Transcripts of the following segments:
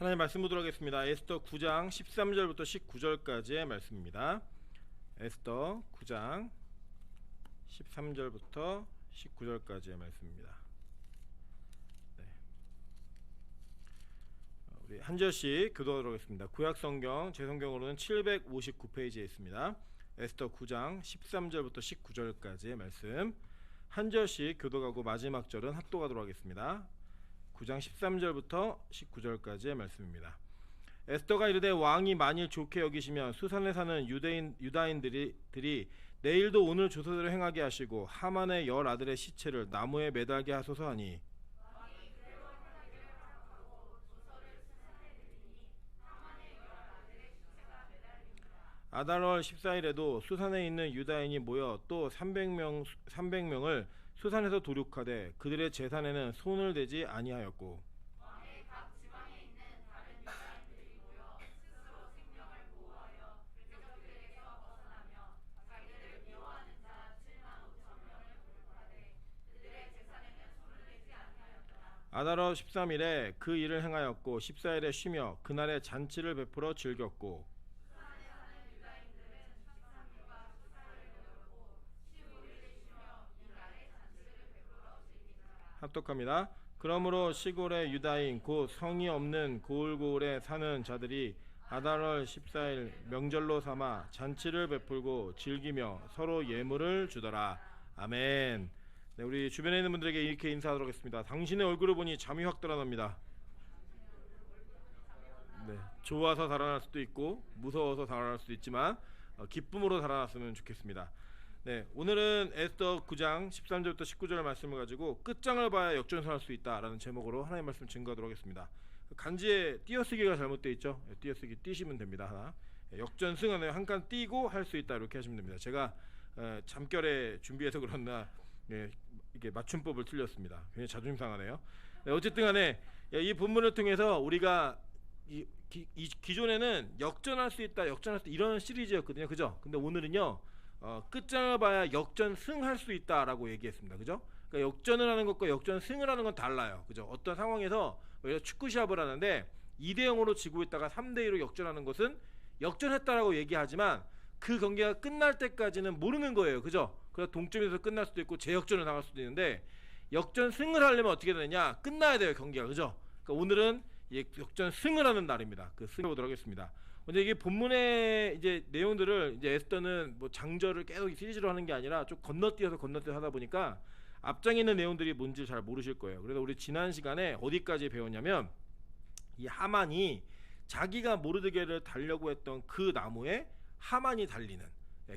하나님 말씀 보도록 하겠습니다. 에스더 9장 13절부터 19절까지의 말씀입니다. 에스더 9장 13절부터 19절까지의 말씀입니다. 네. 우리 한 절씩 교도하도록 하겠습니다. 구약성경 제 성경으로는 759페이지에 있습니다. 에스더 9장 13절부터 19절까지의 말씀 한 절씩 교도하고 마지막 절은 합독하도록 하겠습니다. 9장 13절부터 19절까지의 말씀입니다. 에스더가 이르되 왕이 만일 좋게 여기시면 수산에 사는 유다인들이 내일도 오늘 조서대로 행하게 하시고 하만의 10아들의 시체를 나무에 매달게 하소서 하니 아달월 14일에도 수산에 있는 유다인이 모여 또 300명을 수산에서 도륙하되 그들의 재산에는 손을 대지 아니하였고 왕의 각 지방에 있는 다른 유다인들이 모여 스스로 생명을 보호하여 그들에게서 벗어나며 자기들을 미워하는 자 7만 5천 명을 도륙하되 그들의 재산에는 손을 대지 아니하였더라. 아달월 13일에 그 일을 행하였고 14일에 쉬며 그날에 잔치를 베풀어 즐겼고 합독합니다. 그러므로 시골의 유다인 곧 성이 없는 고을고을에 사는 자들이 아달월 14일 명절로 삼아 잔치를 베풀고 즐기며 서로 예물을 주더라. 아멘. 네, 우리 주변에 있는 분들에게 이렇게 인사하도록 하겠습니다. 당신의 얼굴을 보니 잠이 확 달아납니다. 네, 좋아서 달아날 수도 있고 무서워서 달아날 수도 있지만 기쁨으로 달아났으면 좋겠습니다. 네, 오늘은 에스더 9장 13절부터 19절 말씀을 가지고 끝장을 봐야 역전할 수 있다라는 제목으로 하나님의 말씀 증거하도록 하겠습니다. 간지에 띄어쓰기가 잘못되어 있죠. 띄어쓰기 띄시면 됩니다. 하나 역전승 안에 한 칸 띄고 할 수 있다 이렇게 하시면 됩니다. 제가 잠결에 준비해서 그렇나 이게 맞춤법을 틀렸습니다. 굉장히 자존심 상하네요. 네, 어쨌든 간에 이 본문을 통해서 우리가 기존에는 역전할 수 있다 이런 시리즈였거든요. 그죠? 근데 오늘은요 끝장을 봐야 역전승할 수 있다라고 얘기했습니다. 그죠? 그러니까 역전을 하는 것과 역전승을 하는 건 달라요. 그죠? 어떤 상황에서 축구 시합을 하는데 2대0으로 지고 있다가 3대2로 역전하는 것은 역전했다라고 얘기하지만 그 경기가 끝날 때까지는 모르는 거예요. 그죠? 그래서 동점에서 끝날 수도 있고 재역전을 당할 수도 있는데 역전승을 하려면 어떻게 되느냐? 끝나야 돼요, 경기가. 그죠? 그러니까 오늘은 역전승을 하는 날입니다. 그 승을 보도록 하겠습니다. 근데 이게 본문의 이제 내용들을 이제 에스더는 뭐 장절을 계속 시리즈로 하는 게 아니라 좀 건너뛰어서 하다 보니까 앞장에 있는 내용들이 뭔지 잘 모르실 거예요. 그래서 우리 지난 시간에 어디까지 배웠냐면 이 하만이 자기가 모르드게를 달려고 했던 그 나무에 하만이 달리는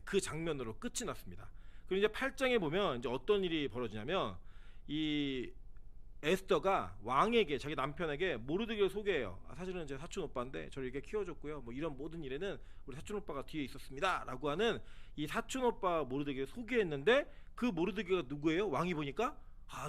그 장면으로 끝이 났습니다. 그리고 이제 8장에 보면 이제 어떤 일이 벌어지냐면 이 에스더가 왕에게 자기 남편에게 모르드게를 소개해요. 사실은 제 사촌 오빠인데 저를 이렇게 키워줬고요. 뭐 이런 모든 일에는 우리 사촌 오빠가 뒤에 있었습니다라고 하는 이 사촌 오빠 모르드게를 소개했는데 그 모르드게가 누구예요? 왕이 보니까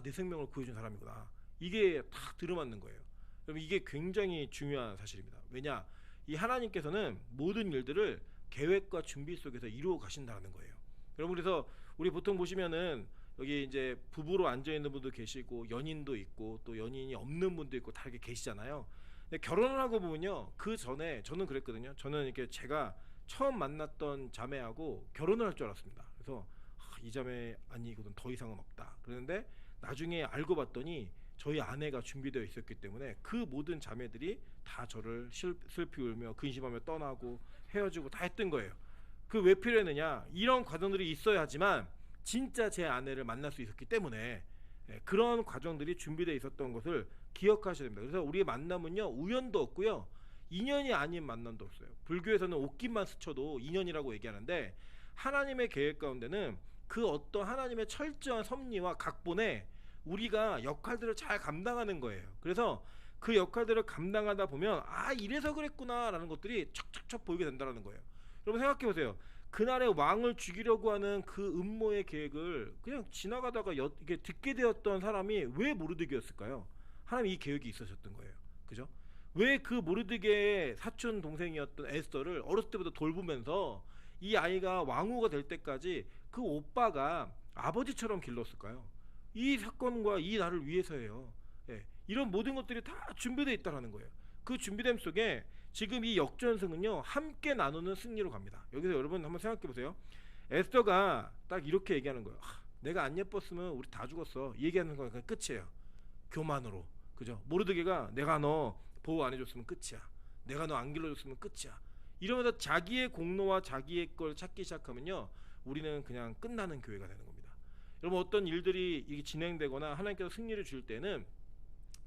내 생명을 구해준 사람이구나. 이게 딱 들어맞는 거예요. 그럼 이게 굉장히 중요한 사실입니다. 왜냐? 이 하나님께서는 모든 일들을 계획과 준비 속에서 이루어 가신다는 거예요. 여러분 그래서 우리 보통 보시면은 여기 이제 부부로 앉아 있는 분도 계시고 연인도 있고 또 연인이 없는 분도 있고 다 이렇게 계시잖아요. 근데 결혼을 하고 보면요, 그 전에 저는 그랬거든요. 저는 이렇게 제가 처음 만났던 자매하고 결혼을 할 줄 알았습니다. 그래서 이 자매 아니거든 더 이상은 없다. 그런데 나중에 알고 봤더니 저희 아내가 준비되어 있었기 때문에 그 모든 자매들이 다 저를 슬피 울며 근심하며 떠나고 헤어지고 다 했던 거예요. 그 왜 필요했느냐? 이런 과정들이 있어야 하지만 진짜 제 아내를 만날 수 있었기 때문에 그런 과정들이 준비되어 있었던 것을 기억하셔야 됩니다. 그래서 우리의 만남은요 우연도 없고요 인연이 아닌 만남도 없어요. 불교에서는 옷깃만 스쳐도 인연이라고 얘기하는데 하나님의 계획 가운데는 그 어떤 하나님의 철저한 섭리와 각본에 우리가 역할들을 잘 감당하는 거예요. 그래서 그 역할들을 감당하다 보면 이래서 그랬구나 라는 것들이 척척척 보이게 된다는 거예요. 여러분 생각해보세요. 그날의 왕을 죽이려고 하는 그 음모의 계획을 그냥 지나가다가 이게 듣게 되었던 사람이 왜 모르드게였을까요? 하나님 이 계획이 있으셨던 거예요. 그죠? 왜 그 모르드게의 사촌 동생이었던 에스더를 어렸을 때부터 돌보면서 이 아이가 왕후가 될 때까지 그 오빠가 아버지처럼 길렀을까요? 이 사건과 이 날을 위해서예요. 이런 모든 것들이 다 준비되어 있다는 거예요. 그 준비됨 속에 지금 이 역전승은요 함께 나누는 승리로 갑니다. 여기서 여러분 한번 생각해 보세요. 에스더가 딱 이렇게 얘기하는 거예요. 내가 안 예뻤으면 우리 다 죽었어. 이 얘기하는 거가 그냥 끝이에요. 교만으로. 그죠? 모르드게가 내가 너 보호 안 해줬으면 끝이야. 내가 너 안 길러줬으면 끝이야. 이러면서 자기의 공로와 자기의 걸 찾기 시작하면요 우리는 그냥 끝나는 교회가 되는 겁니다. 여러분 어떤 일들이 이게 진행되거나 하나님께서 승리를 줄 때는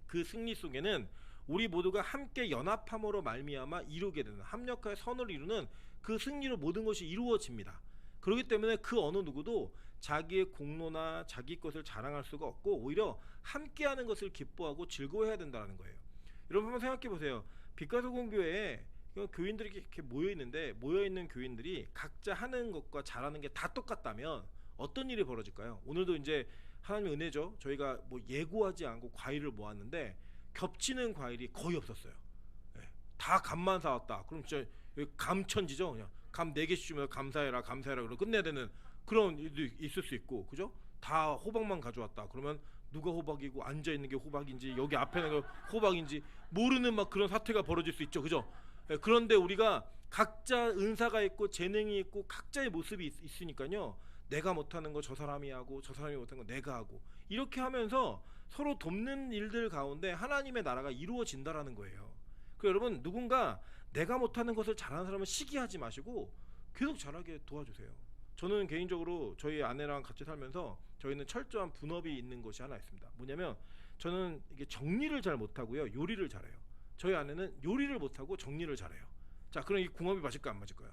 그 승리 속에는 우리 모두가 함께 연합함으로 말미암아 이루게 되는 합력하여 선을 이루는 그 승리로 모든 것이 이루어집니다. 그렇기 때문에 그 어느 누구도 자기의 공로나 자기 것을 자랑할 수가 없고 오히려 함께하는 것을 기뻐하고 즐거워해야 된다는 거예요. 여러분 한번 생각해 보세요. 빛과 소금 교회에 교인들이 이렇게 모여 있는데 모여 있는 교인들이 각자 하는 것과 잘하는 게 다 똑같다면 어떤 일이 벌어질까요? 오늘도 이제 하나님의 은혜죠. 저희가 뭐 예고하지 않고 과일을 모았는데 겹치는 과일이 거의 없었어요. 네. 다 감만 사왔다. 그럼 진짜 감천지죠. 그냥 감 4개씩 주면 감사해라 감사해라 그러고 끝내야 되는 그런 일도 있을 수 있고, 그죠? 다 호박만 가져왔다. 그러면 누가 호박이고 앉아 있는 게 호박인지 여기 앞에 있는 게 호박인지 모르는 막 그런 사태가 벌어질 수 있죠, 그죠? 네. 그런데 우리가 각자 은사가 있고 재능이 있고 각자의 모습이 있으니까요. 내가 못하는 거 저 사람이 하고 저 사람이 못하는 거 내가 하고 이렇게 하면서 서로 돕는 일들 가운데 하나님의 나라가 이루어진다라는 거예요. 그 여러분 누군가 내가 못하는 것을 잘하는 사람은 시기하지 마시고 계속 잘하게 도와주세요. 저는 개인적으로 저희 아내랑 같이 살면서 저희는 철저한 분업이 있는 것이 하나 있습니다. 뭐냐면 저는 이게 정리를 잘 못하고요 요리를 잘해요. 저희 아내는 요리를 못하고 정리를 잘해요. 자 그럼 이 궁합이 맞을까 안 맞을까요?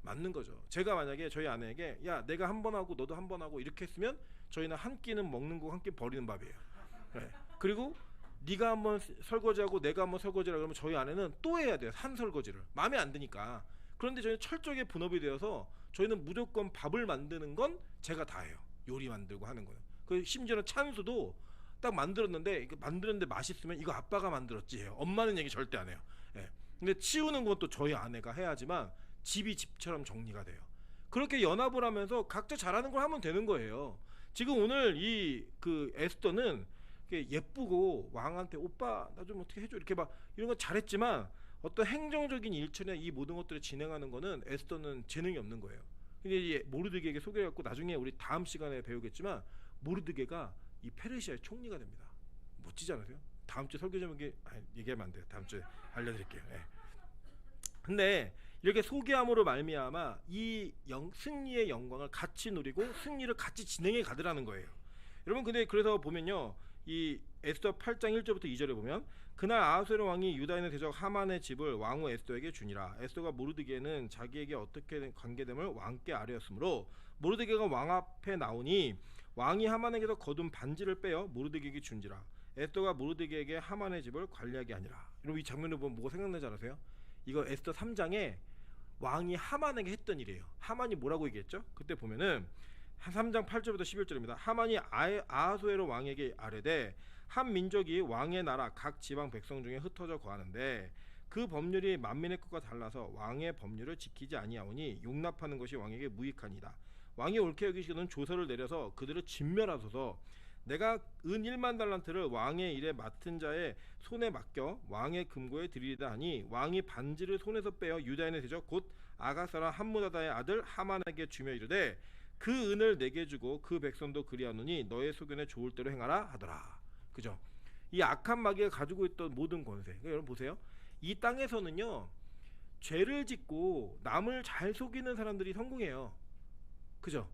맞는 거죠. 제가 만약에 저희 아내에게 야 내가 한 번 하고 너도 한 번 하고 이렇게 했으면 저희는 한 끼는 먹는 거 한 끼 버리는 밥이에요. 네. 그리고 네가 한번 설거지하고 내가 한번 설거지라 그러면 저희 아내는 또 해야 돼요. 한 설거지를 마음에 안 드니까. 그런데 저희는 철저하게 분업이 되어서 저희는 무조건 밥을 만드는 건 제가 다 해요. 요리 만들고 하는 거예요. 그 심지어는 찬수도 딱 만들었는데 이거 만드는데 맛있으면 이거 아빠가 만들었지 해요. 엄마는 얘기 절대 안 해요. 네. 근데 치우는 건 또 저희 아내가 해야지만 집이 집처럼 정리가 돼요. 그렇게 연합을 하면서 각자 잘하는 걸 하면 되는 거예요. 지금 오늘 이 그 에스더는 예쁘고 왕한테 오빠 나 좀 어떻게 해줘 이렇게 막 이런 거 잘했지만 어떤 행정적인 일처리나 이 모든 것들을 진행하는 거는 에스더는 재능이 없는 거예요. 근데 이 모르드게에게 소개해갖고 나중에 우리 다음 시간에 배우겠지만 모르드게가 이 페르시아의 총리가 됩니다. 멋지지 않으세요? 다음 주 설교 제목이 얘기하면 안 돼요. 다음 주에 알려드릴게요. 네. 근데 이렇게 소개함으로 말미암아 이 승리의 영광을 같이 누리고 승리를 같이 진행해 가더라는 거예요. 여러분 근데 그래서 보면요 이 에스더 8장 1절부터 2절에 보면 그날 아하수에로 왕이 유다인의 대적 하만의 집을 왕후 에스더에게 주니라. 에스더가 모르드게는 자기에게 어떻게 관계됨을 왕께 아뢰었으므로 모르드게가 왕 앞에 나오니 왕이 하만에게서 거둔 반지를 빼어 모르드게에게 준지라. 에스더가 모르드게에게 하만의 집을 관리하게 하니라. 여러분 이 장면을 보면 뭐가 생각나지 않으세요? 이거 에스더 3장에 왕이 하만에게 했던 일이에요. 하만이 뭐라고 얘기했죠? 그때 보면은 3장 8절부터 11절입니다. 하만이 아하수에로 왕에게 아뢰되 한 민족이 왕의 나라 각 지방 백성 중에 흩어져 거하는데 그 법률이 만민의 것과 달라서 왕의 법률을 지키지 아니하오니 용납하는 것이 왕에게 무익하니라. 왕이 옳게 여기시거든 조서를 내려서 그들을 진멸하소서. 내가 은 1만 달란트를 왕의 일에 맡은 자의 손에 맡겨 왕의 금고에 드리리다 하니 왕이 반지를 손에서 빼어 유다인의 대적 곧 아갓 사람 함무다다의 아들 하만에게 주며 이르되 그 은을 내게 주고 그 백성도 그리하노니 너의 소견에 좋을 대로 행하라 하더라. 그죠? 이 악한 마귀가 가지고 있던 모든 권세. 그러니까 여러분 보세요. 이 땅에서는요 죄를 짓고 남을 잘 속이는 사람들이 성공해요. 그죠?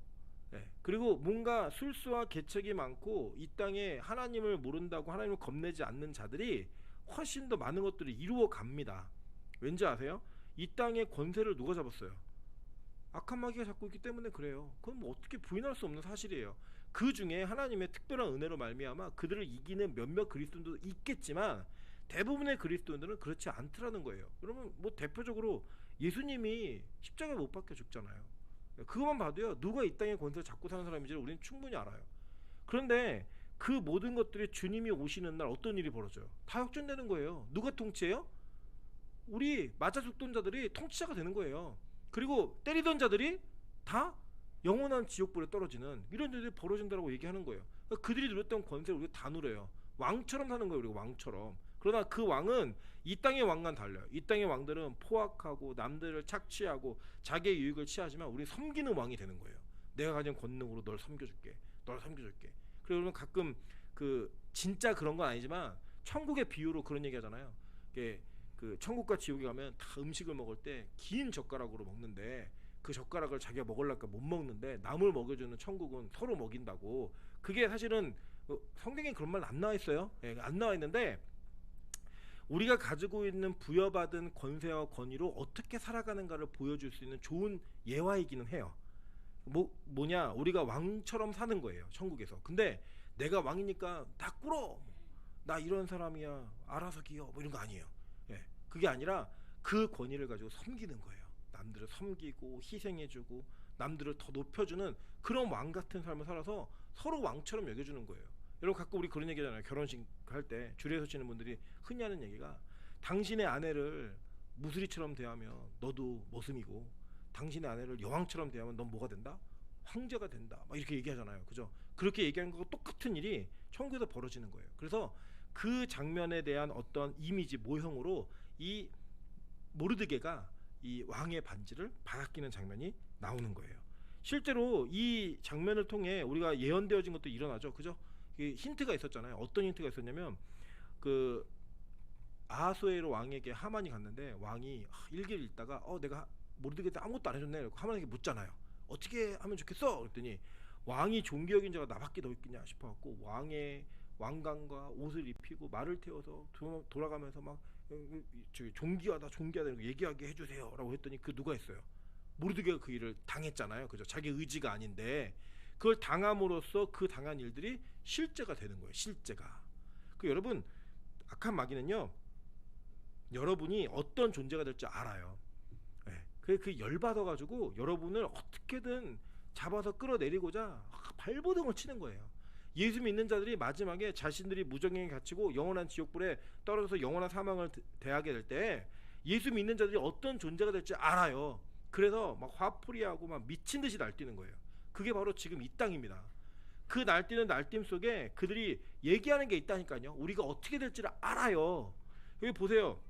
네. 그리고 뭔가 술수와 계책이 많고 이 땅에 하나님을 모른다고 하나님을 겁내지 않는 자들이 훨씬 더 많은 것들을 이루어 갑니다. 왠지 아세요? 이 땅의 권세를 누가 잡았어요? 악한 마귀가 잡고 있기 때문에 그래요. 그건 뭐 어떻게 부인할 수 없는 사실이에요. 그 중에 하나님의 특별한 은혜로 말미암아 그들을 이기는 몇몇 그리스도인도 있겠지만 대부분의 그리스도인들은 그렇지 않더라는 거예요. 여러분 뭐 대표적으로 예수님이 십자가에 못 박혀 죽잖아요. 그것만 봐도요 누가 이 땅의 권세를 잡고 사는 사람인지를 우리는 충분히 알아요. 그런데 그 모든 것들이 주님이 오시는 날 어떤 일이 벌어져요? 다 역전되는 거예요. 누가 통치해요? 우리 맞아 죽던 자들이 통치자가 되는 거예요. 그리고 때리던 자들이 다 영원한 지옥불에 떨어지는 이런 일들이 벌어진다고 얘기하는 거예요. 그러니까 그들이 누렸던 권세를 우리가 다 누려요. 왕처럼 사는 거예요. 우리가 왕처럼. 그러나 그 왕은 이 땅의 왕과는 달라요. 이 땅의 왕들은 포악하고 남들을 착취하고 자기의 유익을 취하지만 우리 섬기는 왕이 되는 거예요. 내가 가진 권능으로 널 섬겨줄게. 널 섬겨줄게. 그러면 가끔 그 진짜 그런 건 아니지만 천국의 비유로 그런 얘기 하잖아요. 이게 그 천국과 지옥에 가면 다 음식을 먹을 때 긴 젓가락으로 먹는데 그 젓가락을 자기가 먹으려니까 못 먹는데 남을 먹여주는 천국은 서로 먹인다고. 그게 사실은 성경에 그런 말 안 나와 있어요. 예, 안 나와 있는데 우리가 가지고 있는 부여받은 권세와 권위로 어떻게 살아가는가를 보여줄 수 있는 좋은 예화이기는 해요. 뭐냐, 우리가 왕처럼 사는 거예요, 천국에서. 근데 내가 왕이니까 다 꿇어, 나 이런 사람이야, 알아서 기어, 뭐 이런 거 아니에요. 예, 그게 아니라 그 권위를 가지고 섬기는 거예요. 남들을 섬기고 희생해주고 남들을 더 높여주는 그런 왕 같은 삶을 살아서 서로 왕처럼 여겨주는 거예요. 여러분 가끔 우리 그런 얘기잖아요. 결혼식 할 때 줄에 서시는 분들이 흔히 하는 얘기가, 당신의 아내를 무수리처럼 대하면 너도 머슴이고 당신의 아내를 여왕처럼 대하면 넌 뭐가 된다? 황제가 된다. 막 이렇게 얘기하잖아요. 그죠? 그렇게 얘기하는 거가 똑같은 일이 천국에서 벌어지는 거예요. 그래서 그 장면에 대한 어떤 이미지 모형으로 이 모르드게가 이 왕의 반지를 받아끼는 장면이 나오는 거예요. 실제로 이 장면을 통해 우리가 예언되어진 것도 일어나죠. 그죠? 힌트가 있었잖아요. 어떤 힌트가 있었냐면 그 아하수에로 왕에게 하만이 갔는데 왕이 일기를 읽다가 내가 모르드게한테 아무것도 안 해줬네. 하만에게 묻잖아요. 어떻게 하면 좋겠어? 그랬더니 왕이 존귀 여긴 자가 나밖에 더 있겠냐 싶어갖고 왕의 왕관과 옷을 입히고 말을 태워서 돌아가면서 막 존귀하다 이렇게 얘기하게 해주세요라고 했더니 그 누가 했어요? 모르드게가 그 일을 당했잖아요. 그죠? 자기 의지가 아닌데 그걸 당함으로써 그 당한 일들이 실제가 되는 거예요. 실제가. 그 여러분, 악한 마귀는요, 여러분이 어떤 존재가 될지 알아요. 네. 그 열받아 가지고 여러분을 어떻게든 잡아서 끌어내리고자 발버둥을 치는 거예요. 예수 믿는 자들이 마지막에 자신들이 무정행에 갇히고 영원한 지옥불에 떨어져서 영원한 사망을 대하게 될 때 예수 믿는 자들이 어떤 존재가 될지 알아요. 그래서 막 화풀이하고 막 미친 듯이 날뛰는 거예요. 그게 바로 지금 이 땅입니다. 그 날뛰는 날뛰임 속에 그들이 얘기하는 게 있다니까요. 우리가 어떻게 될지를 알아요. 여기 보세요.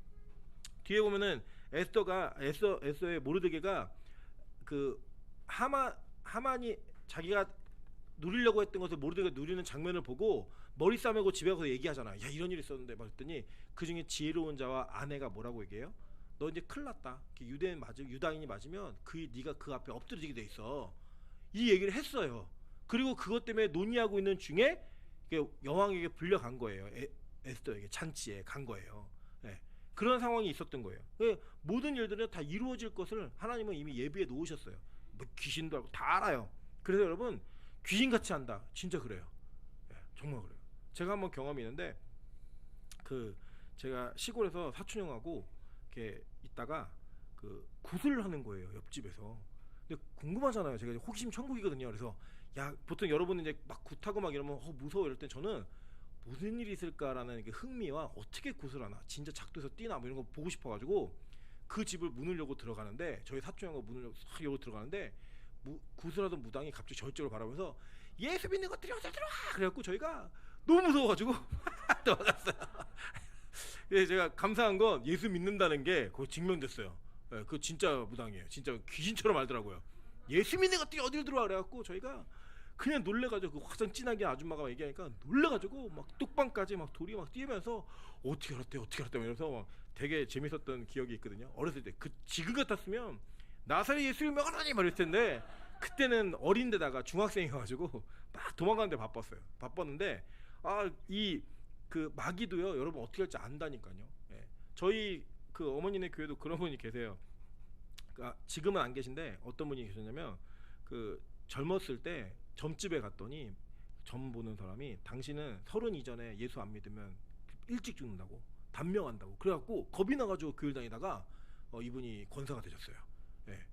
뒤에 보면은 에스더의 모르드게가 그 하만이 자기가 누리려고 했던 것을 모르드게가 누리는 장면을 보고 머리 싸매고 집에 가서 얘기하잖아. 야, 이런 일이 있었는데 막 그랬더니 그 중에 지혜로운 자와 아내가 뭐라고 얘기해요? 너 이제 큰일 났다. 유다인이 맞으면 네가 그 앞에 엎드려지게 돼 있어. 이 얘기를 했어요. 그리고 그것 때문에 논의하고 있는 중에 여왕에게 불려간 거예요. 에스더에게 잔치에 간 거예요. 네. 그런 상황이 있었던 거예요. 모든 일들은 다 이루어질 것을 하나님은 이미 예비해 놓으셨어요. 뭐 귀신도 알고 다 알아요. 그래서 여러분, 귀신같이 한다. 진짜 그래요. 네, 정말 그래요. 제가 한번 경험이 있는데 제가 시골에서 사촌 형하고 이렇게 있다가 굿을 하는 거예요. 옆집에서. 근데 궁금하잖아요. 제가 호기심 천국이거든요. 그래서 보통 여러분은 이제 막 굿하고 막 이러면 무서워 이럴 때 저는 무슨 일이 있을까라는 흥미와 어떻게 굿을 하나, 진짜 작두에서 뛰나 뭐 이런 거 보고 싶어가지고 그 집을 문을 열고 들어가는데, 저희 사촌 형하고 문을 열고 들어가는데 굿을 하던 무당이 갑자기 저희 쪽으로 바라보면서 예수 믿는 것들이 어서 들어와! 그래갖고 저희가 너무 무서워가지고 도망갔어요. 제가 감사한 건 예수 믿는다는 게 거의 증명됐어요. 그 진짜 무당이에요. 진짜 귀신처럼 알더라고요. 예수 믿는 것들이 어디로 들어와 그래갖고 저희가 그냥 놀래가지고 그 화장 진하게 아줌마가 얘기하니까 놀래가지고 막 뚝방까지 막 돌이 막 뛰면서 어떻게 알았대 이러면서 막 되게 재밌었던 기억이 있거든요. 어렸을 때 지금 같았으면 나사렛 예수를 명하노니 이랬을 텐데 그때는 어린데다가 중학생이어가지고 막 도망가는데 바빴는데 그 마귀도요, 여러분 어떻게 할지 안다니까요. 예. 저희 그 어머니네 교회도 그런 분이 계세요. 지금은 안 계신데 어떤 분이 계셨냐면 젊었을 때 점집에 갔더니 점 보는 사람이 당신은 30 이전에 예수 안 믿으면 일찍 죽는다고, 단명한다고. 그래갖고 겁이 나가지고 교회 다니다가 이분이 권사가 되셨어요. 예.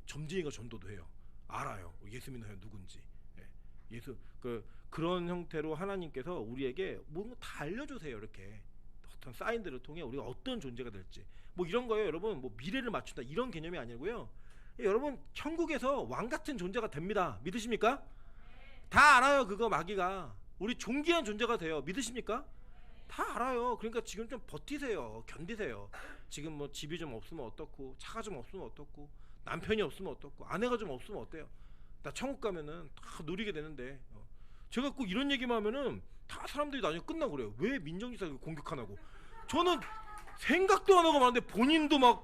점쟁이가 전도도 해요. 알아요. 예수 믿는 사람이 누군지. 예. 그런 형태로 하나님께서 우리에게 뭔가 다 알려주세요. 이렇게 어떤 사인들을 통해 우리가 어떤 존재가 될지, 뭐 이런 거예요. 여러분, 뭐 미래를 맞춘다 이런 개념이 아니고요. 여러분, 천국에서 왕 같은 존재가 됩니다. 믿으십니까? 다 알아요. 그거 마귀가 우리 존귀한 존재가 돼요. 믿으십니까? 다 알아요. 그러니까 지금 좀 버티세요. 견디세요. 지금 뭐 집이 좀 없으면 어떻고, 차가 좀 없으면 어떻고, 남편이 없으면 어떻고, 아내가 좀 없으면 어때요? 나 천국 가면은 다 누리게 되는데. 제가 꼭 이런 얘기만 하면은 다 사람들이 나중에 끝나고 그래요. 왜 민정지사 공격하냐고. 저는 생각도 안 하고 말하는데 본인도 막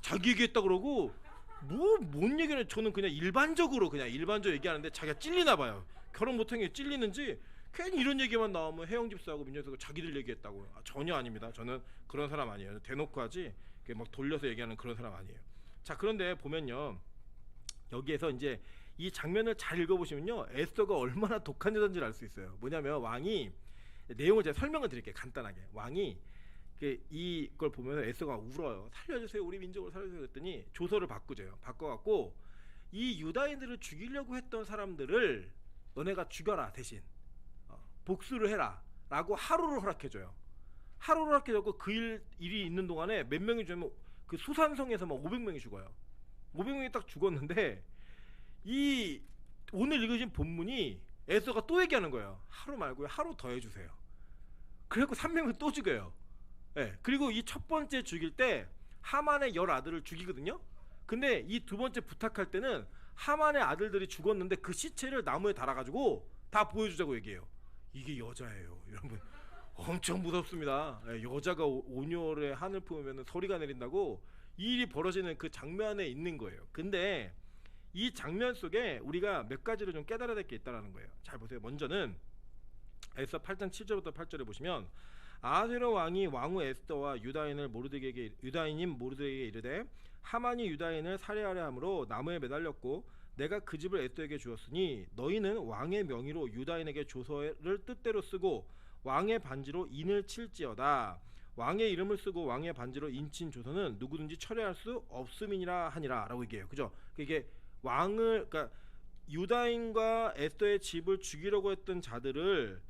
자기 얘기했다 그러고 뭔 얘기는. 저는 그냥 일반적으로 얘기하는데 자기가 찔리나 봐요. 결혼 못한 게 찔리는지 괜히 이런 얘기만 나오면 혜영 집사하고 민정지사가 자기들 얘기했다고. 전혀 아닙니다. 저는 그런 사람 아니에요. 대놓고 하지 막 돌려서 얘기하는 그런 사람 아니에요. 자, 그런데 보면요, 여기에서 이제 이 장면을 잘 읽어보시면요, 에스더가 얼마나 독한 여자인지를 알 수 있어요. 뭐냐면 왕이, 내용을 제가 설명을 드릴게요. 간단하게. 왕이 이걸 보면서 에스더가 울어요. 살려주세요, 우리 민족을 살려주세요. 그랬더니 조서를 바꿔갖고 이 유다인들을 죽이려고 했던 사람들을 너네가 죽여라, 대신 복수를 해라 라고 하루를 허락해줘요. 하루를 허락해줬고 그 일이 있는 동안에 몇 명이 죽으면 그 수산성에서 막 500명이 죽어요. 500명이 딱 죽었는데 이 오늘 읽으신 본문이 에스더가 또 얘기하는 거예요. 하루 말고요, 하루 더 해주세요. 그래갖고 3명을 또 죽여요. 네, 그리고 이 첫 번째 죽일 때 하만의 10아들을 죽이거든요. 근데 이 두 번째 부탁할 때는 하만의 아들들이 죽었는데 그 시체를 나무에 달아가지고 다 보여주자고 얘기해요. 이게 여자예요, 여러분. 엄청 무섭습니다. 여자가 온열에 하늘 품으면 소리가 내린다고 이 일이 벌어지는 그 장면에 있는 거예요. 근데 이 장면 속에 우리가 몇 가지를 좀 깨달아야 될 게 있다는 거예요. 잘 보세요. 먼저는 에스더 8장 7절부터 8절에 보시면, 아하스웨로 왕이 왕후 에스더와 유다인인 모르드에게 이르되 하만이 유다인을 살해하려 함으로 나무에 매달렸고 내가 그 집을 에스더에게 주었으니 너희는 왕의 명의로 유다인에게 조서를 뜻대로 쓰고 왕의 반지로 인을 칠지어다. 왕의 이름을 쓰고 왕의 반지로 인친 조서는 누구든지 철회할 수 없음이니라 하니라 라고 얘기해요. 그죠? 이게 왕을, 그러니까 유다인과 에스더의 집을 죽이려고 했던 자들을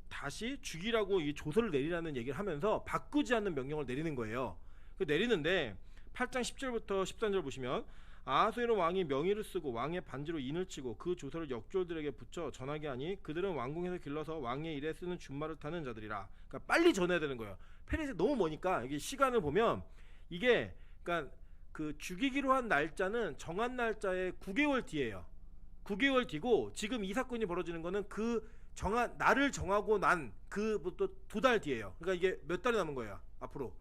다시 죽이라고 이 조서를 내리라는 얘기를 하면서 바꾸지 않는 명령을 내리는 거예요. 내리는데 8장 10절부터 13절 보시면, 아하스웨로 왕이 명의를 쓰고 왕의 반지로 인을 치고 그 조서를 역졸들에게 붙여 전하게 하니 그들은 왕궁에서 길러서 왕의 일에 쓰는 준말을 타는 자들이라. 그러니까 빨리 전해야 되는 거예요. 페르시아 너무 머니까 이게 시간을 보면 이게, 그러니까 그 죽이기로 한 날짜는 정한 날짜의 9개월 뒤예요. 9개월 뒤고 지금 이 사건이 벌어지는 거는 그 날을 정하고 난 그부터 2달 뒤예요. 그러니까 이게 몇 달이 남은 거예요. 앞으로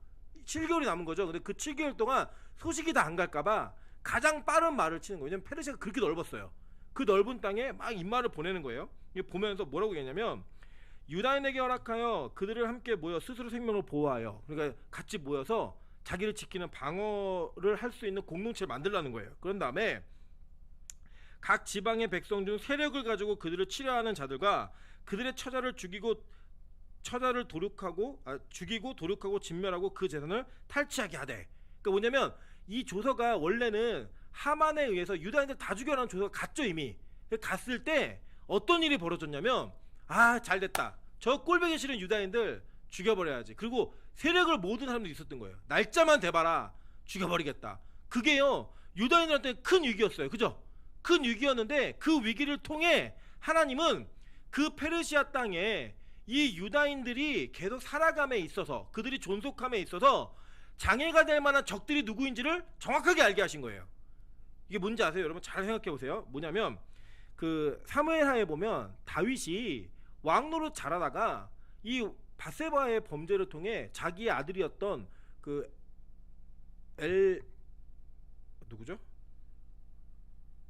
7개월이 남은 거죠. 근데 그 7개월 동안 소식이 다 안 갈까봐 가장 빠른 말을 치는 거예요. 왜냐면 페르시아가 그렇게 넓었어요. 그 넓은 땅에 막 인마를 보내는 거예요. 이게 보면서 뭐라고 얘기했냐면, 유다인에게 허락하여 그들을 함께 모여 스스로 생명을 보호하여, 그러니까 같이 모여서 자기를 지키는 방어를 할 수 있는 공동체를 만들라는 거예요. 그런 다음에 각 지방의 백성 중 세력을 가지고 그들을 치려하는 자들과 그들의 처자를 죽이고 도륙하고 진멸하고 그 재산을 탈취하게 하되. 그러니까 뭐냐면 이 조서가 원래는 하만에 의해서 유다인들 다 죽여라는 조서가 갔죠. 이미 갔을 때 어떤 일이 벌어졌냐면, 잘됐다, 저 꼴보기 싫은 유다인들 죽여버려야지. 그리고 세력을 모든 사람들이 있었던 거예요. 날짜만 대봐라, 죽여버리겠다. 그게요, 유다인들한테 큰 위기였어요. 그죠? 큰 위기였는데 그 위기를 통해 하나님은 그 페르시아 땅에 이 유다인들이 계속 살아감에 있어서, 그들이 존속함에 있어서 장애가 될 만한 적들이 누구인지를 정확하게 알게 하신 거예요. 이게 뭔지 아세요? 여러분 잘 생각해 보세요. 뭐냐면 그 사무엘하에 보면 다윗이 왕노릇 잘하다가 이 밧세바의 범죄를 통해 자기의 아들이었던 그 누구죠?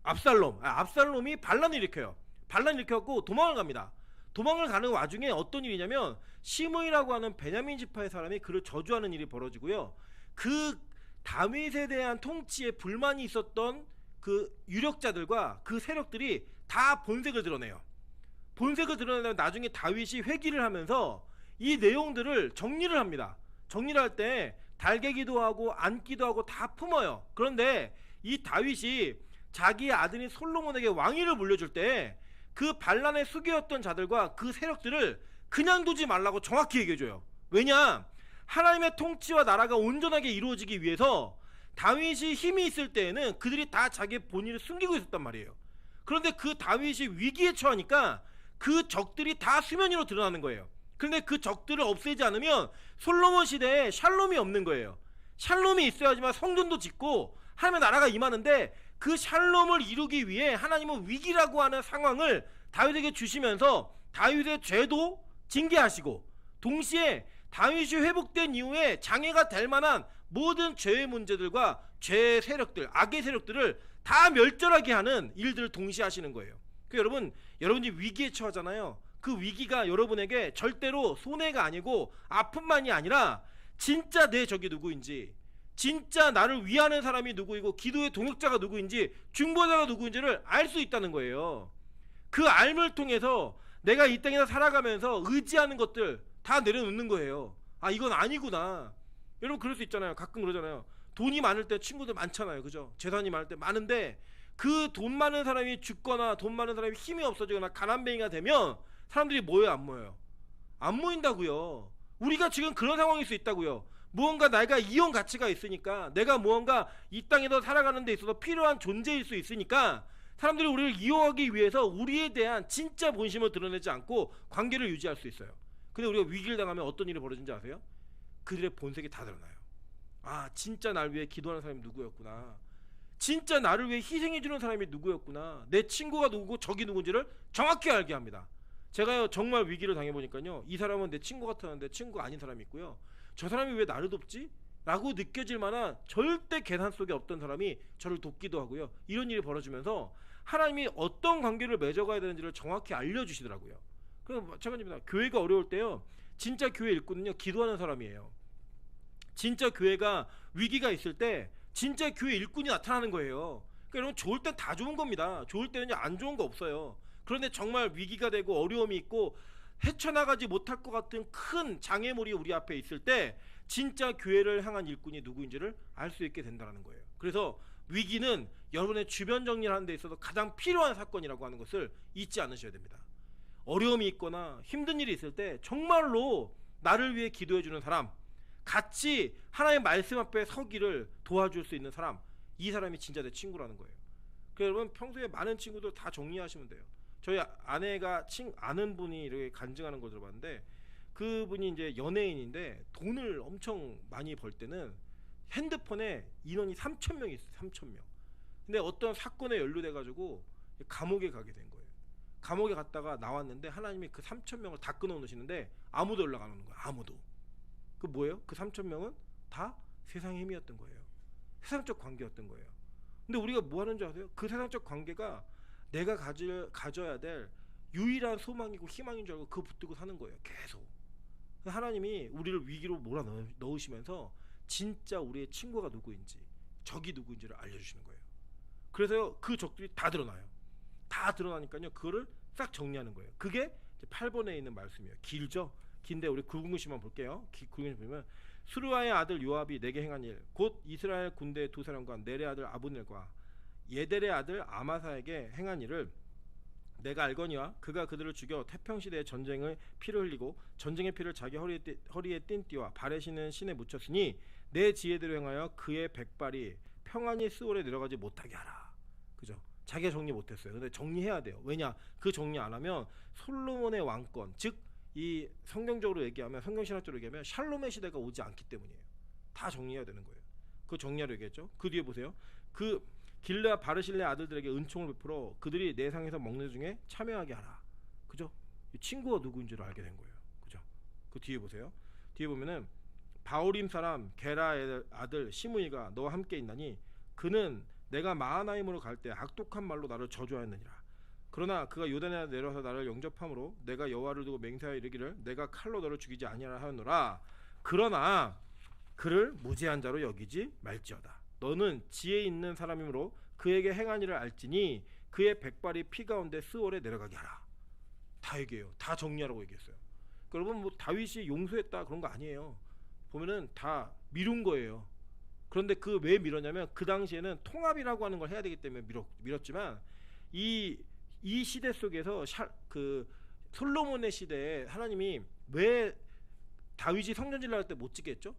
압살롬이 반란을 일으켜요. 반란을 일으켜갖고 도망을 갑니다. 도망을 가는 와중에 어떤 일이냐면, 시므이라고 하는 베냐민 지파의 사람이 그를 저주하는 일이 벌어지고요. 그 다윗에 대한 통치에 불만이 있었던 그 유력자들과 그 세력들이 다 본색을 드러내요. 본색을 드러내면 나중에 다윗이 회귀를 하면서 이 내용들을 정리를 합니다. 정리를 할 때 달개기도 하고 앉기도 하고 다 품어요. 그런데 이 다윗이 자기의 아들인 솔로몬에게 왕위를 물려줄 때 그 반란의 수괴였던 자들과 그 세력들을 그냥 두지 말라고 정확히 얘기해줘요. 왜냐? 하나님의 통치와 나라가 온전하게 이루어지기 위해서 다윗이 힘이 있을 때에는 그들이 다 자기의 본인을 숨기고 있었단 말이에요. 그런데 그 다윗이 위기에 처하니까 그 적들이 다 수면 위로 드러나는 거예요. 그런데 그 적들을 없애지 않으면 솔로몬 시대에 샬롬이 없는 거예요. 샬롬이 있어야지만 성전도 짓고 하나님의 나라가 임하는데, 그 샬롬을 이루기 위해 하나님은 위기라고 하는 상황을 다윗에게 주시면서 다윗의 죄도 징계하시고, 동시에 다윗이 회복된 이후에 장애가 될 만한 모든 죄의 문제들과 죄의 세력들, 악의 세력들을 다 멸절하게 하는 일들을 동시에 하시는 거예요. 그 여러분이 위기에 처하잖아요. 그 위기가 여러분에게 절대로 손해가 아니고 아픔만이 아니라 진짜 내 적이 누구인지, 진짜 나를 위하는 사람이 누구이고 기도의 동역자가 누구인지, 중보자가 누구인지를 알 수 있다는 거예요. 그 알을 통해서 내가 이 땅에서 살아가면서 의지하는 것들 다 내려놓는 거예요. 아, 이건 아니구나. 여러분 그럴 수 있잖아요. 가끔 그러잖아요. 돈이 많을 때 친구들 많잖아요. 그죠? 재산이 많을 때 많은데, 그 돈 많은 사람이 죽거나 돈 많은 사람이 힘이 없어지거나 가난뱅이가 되면 사람들이 모여요, 안 모여요? 안 모인다고요. 우리가 지금 그런 상황일 수 있다고요. 무언가 내가 이용 가치가 있으니까, 내가 무언가 이 땅에서 살아가는 데 있어서 필요한 존재일 수 있으니까 사람들이 우리를 이용하기 위해서 우리에 대한 진짜 본심을 드러내지 않고 관계를 유지할 수 있어요. 근데 우리가 위기를 당하면 어떤 일이 벌어진지 아세요? 그들의 본색이 다 드러나요. 아, 진짜 날 위해 기도하는 사람이 누구였구나, 진짜 나를 위해 희생해주는 사람이 누구였구나, 내 친구가 누구고 적이 누군지를 정확히 알게 합니다. 제가요 정말 위기를 당해보니까요, 이 사람은 내 친구 같았는데 친구가 아닌 사람이 있고요, 저 사람이 왜 나를 돕지? 라고 느껴질 만한 절대 계산 속에 없던 사람이 저를 돕기도 하고요. 이런 일이 벌어지면서 하나님이 어떤 관계를 맺어가야 되는지를 정확히 알려주시더라고요. 그럼 마찬가지입니다. 교회가 어려울 때요, 진짜 교회 일꾼은요 기도하는 사람이에요. 진짜 교회가 위기가 있을 때 진짜 교회 일꾼이 나타나는 거예요. 그러니까 여러분, 좋을 땐 다 좋은 겁니다. 좋을 때는 안 좋은 거 없어요. 그런데 정말 위기가 되고 어려움이 있고 헤쳐나가지 못할 것 같은 큰 장애물이 우리 앞에 있을 때 진짜 교회를 향한 일꾼이 누구인지를 알 수 있게 된다는 거예요. 그래서 위기는 여러분의 주변 정리를 하는 데 있어서 가장 필요한 사건이라고 하는 것을 잊지 않으셔야 됩니다. 어려움이 있거나 힘든 일이 있을 때 정말로 나를 위해 기도해 주는 사람, 같이 하나님의 말씀 앞에 서기를 도와줄 수 있는 사람, 이 사람이 진짜 내 친구라는 거예요. 그래서 여러분, 평소에 많은 친구들 다 정리하시면 돼요. 저희 아내가 아는 분이 이렇게 간증하는 걸 들어봤는데, 그분이 이제 연예인인데 돈을 엄청 많이 벌 때는 핸드폰에 인원이 3,000명이 있어요. 3,000명. 근데 어떤 사건에 연루돼 가지고 감옥에 가게 된 거예요. 감옥에 갔다가 나왔는데 하나님이 그 3,000명을 다 끊어 놓으시는데 아무도 연락 안 오는 거예요. 아무도. 그 뭐예요? 그 3,000명은 다 세상의 힘이었던 거예요. 세상적 관계였던 거예요. 근데 우리가 뭐 하는 줄 아세요? 그 세상적 관계가 내가 가져야 될 유일한 소망이고 희망인 줄 알고 그거 붙들고 사는 거예요. 계속. 하나님이 우리를 위기로 몰아넣으시면서 진짜 우리의 친구가 누구인지, 적이 누구인지를 알려주시는 거예요. 그래서 그 적들이 다 드러나요. 다 드러나니까요, 그거를 싹 정리하는 거예요. 그게 8번에 있는 말씀이에요. 길죠? 긴데 우리 굵은글씨만 볼게요. 굵은글씨 보면, 수르와의 아들 요압이 내게 행한 일, 곧 이스라엘 군대의 두 사람과 넬의 아들 아브넬과 예델의 아들 아마사에게 행한 일을 내가 알거니와 그가 그들을 죽여 태평시대의 전쟁의 피를 흘리고 전쟁의 피를 자기 허리에 띤 띠와 발에 신은 신에 묻혔으니 내 지혜대로 행하여 그의 백발이 평안히 스올에 내려가지 못하게 하라. 그죠? 자기가 정리 못했어요. 근데 정리해야 돼요. 왜냐? 그 정리 안 하면 솔로몬의 왕권, 즉 이 성경적으로 얘기하면, 성경신학적으로 얘기하면 샬롬의 시대가 오지 않기 때문이에요. 다 정리해야 되는 거예요. 그 정리하려 얘기했죠. 그 뒤에 보세요. 그 길르앗 바르실레 아들들에게 은총을 베풀어 그들이 내 상에서 먹는 중에 참여하게 하라. 그죠? 이 친구가 누구인지를 알게 된 거예요. 그죠? 그 뒤에 보세요. 뒤에 보면은 바오림 사람 게라의 아들 시므이가 너와 함께 있나니 그는 내가 마하나임으로 갈 때 악독한 말로 나를 저주하였느니라. 그러나 그가 요단에 내려서 나를 영접함으로 내가 여호와를 두고 맹세하여 이르기를 내가 칼로 너를 죽이지 아니하라 하였노라. 그러나 그를 무죄한 자로 여기지 말지어다. 너는 지혜 있는 사람이므로 그에게 행한 일을 알지니 그의 백발이 피 가운데 스올에 내려가게 하라. 다 얘기해요. 다 정리하라고 얘기했어요. 여러분, 뭐 다윗이 용서했다 그런 거 아니에요. 보면은 다 미룬 거예요. 그런데 그 왜 미뤘냐면, 그 당시에는 통합이라고 하는 걸 해야 되기 때문에 미뤘지만, 이 시대 속에서 그 솔로몬의 시대에 하나님이 왜 다윗이 성전 질러 할 때 못 지게 했죠?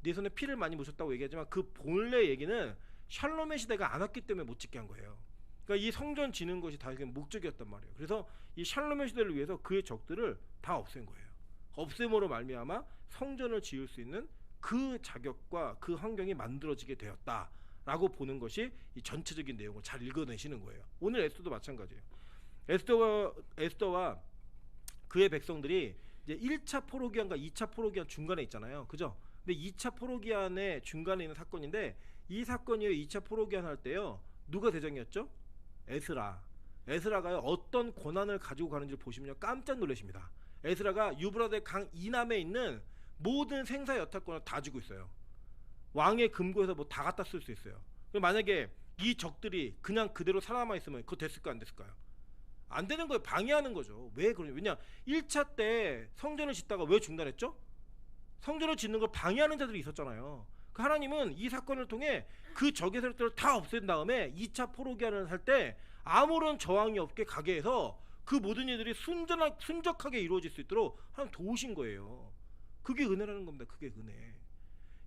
네 손에 피를 많이 묻혔다고 얘기하지만 그 본래 얘기는 샬롬의 시대가 안 왔기 때문에 못 짓게 한 거예요. 그러니까 이 성전 지는 것이 다윗의 목적이었단 말이에요. 그래서 이 샬롬의 시대를 위해서 그의 적들을 다 없앤 거예요. 없앰으로 말미암아 성전을 지을 수 있는 그 자격과 그 환경이 만들어지게 되었다라고 보는 것이 이 전체적인 내용을 잘 읽어내시는 거예요. 오늘 에스더도 마찬가지예요. 에스더와 그의 백성들이 이제 1차 포로기한과 2차 포로기한 중간에 있잖아요. 그죠? 근데 2차 포로기한의 중간에 있는 사건인데 이 사건이 2차 포로기한 할 때요. 누가 대장이었죠? 에스라가요. 어떤 권한을 가지고 가는지를 보시면 깜짝 놀라십니다. 에스라가 유브라데 강 이남에 있는 모든 생사 여탈권을 다 쥐고 있어요. 왕의 금고에서 뭐 다 갖다 쓸 수 있어요. 만약에 이 적들이 그냥 그대로 살아남아 있으면 그거 됐을까요? 안 됐을까요? 안 되는 거예요. 방해하는 거죠. 왜 그러냐? 왜냐? 1차 때 성전을 짓다가 왜 중단했죠? 성전을 짓는 걸 방해하는 자들이 있었잖아요. 그 하나님은 이 사건을 통해 그 적의 세력들을 다 없앤 다음에 2차 포로기한을 할 때 아무런 저항이 없게 가게 해서 그 모든 일들이 순적하게 이루어질 수 있도록 하나님 도우신 거예요. 그게 은혜라는 겁니다. 그게 은혜.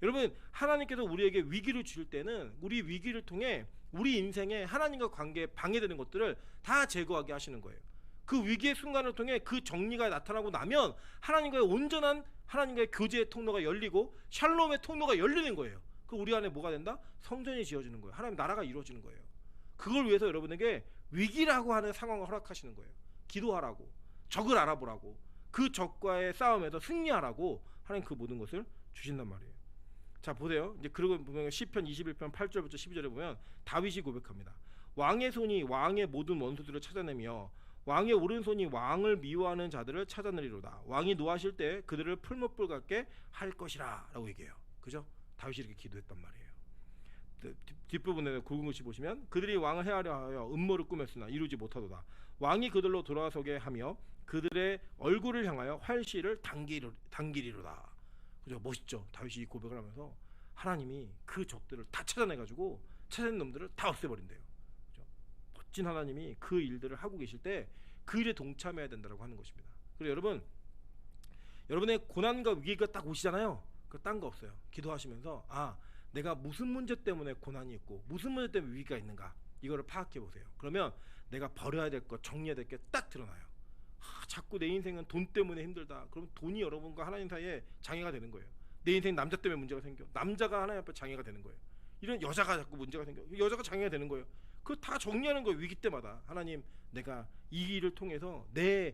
여러분, 하나님께서 우리에게 위기를 주실 때는 우리 위기를 통해 우리 인생에 하나님과 관계에 방해되는 것들을 다 제거하게 하시는 거예요. 그 위기의 순간을 통해 그 정리가 나타나고 나면 하나님과의 온전한 하나님과의 교제의 통로가 열리고 샬롬의 통로가 열리는 거예요. 그 우리 안에 뭐가 된다? 성전이 지어지는 거예요. 하나님 나라가 이루어지는 거예요. 그걸 위해서 여러분에게 위기라고 하는 상황을 허락하시는 거예요. 기도하라고, 적을 알아보라고, 그 적과의 싸움에서 승리하라고 하나님 그 모든 것을 주신단 말이에요. 자, 보세요. 이제 그러고 보면 시편 21편 8절부터 12절에 보면 다윗이 고백합니다. 왕의 손이 왕의 모든 원수들을 찾아내며 왕의 오른손이 왕을 미워하는 자들을 찾아내리로다. 왕이 노하실 때 그들을 풀무불 같게 할 것이라 라고 얘기해요. 그죠? 다윗이 이렇게 기도했단 말이에요. 뒷부분에 굵은 글씨 보시면 그들이 왕을 해하려 하여 음모를 꾸몄으나 이루지 못하도다. 왕이 그들로 돌아서게 하며 그들의 얼굴을 향하여 활시를 당기리로다. 그죠? 멋있죠? 다윗이 이 고백을 하면서 하나님이 그 적들을 다 찾아내가지고 찾아낸 놈들을 다 없애버린대요. 그죠? 멋진 하나님이 그 일들을 하고 계실 때 그 일에 동참해야 된다고 하는 것입니다. 그리고 여러분의 고난과 위기가 딱 오시잖아요. 그 딴 거 없어요. 기도하시면서 내가 무슨 문제 때문에 고난이 있고 무슨 문제 때문에 위기가 있는가 이거를 파악해 보세요. 그러면 내가 버려야 될 것, 정리해야 될 게 딱 드러나요. 자꾸 내 인생은 돈 때문에 힘들다. 그럼 돈이 여러분과 하나님 사이에 장애가 되는 거예요. 내 인생 남자 때문에 문제가 생겨. 남자가 하나님 앞에 장애가 되는 거예요. 이런 여자가 자꾸 문제가 생겨. 여자가 장애가 되는 거예요. 그거 다 정리하는 거예요. 위기 때마다. 하나님, 내가 이 일을 통해서 내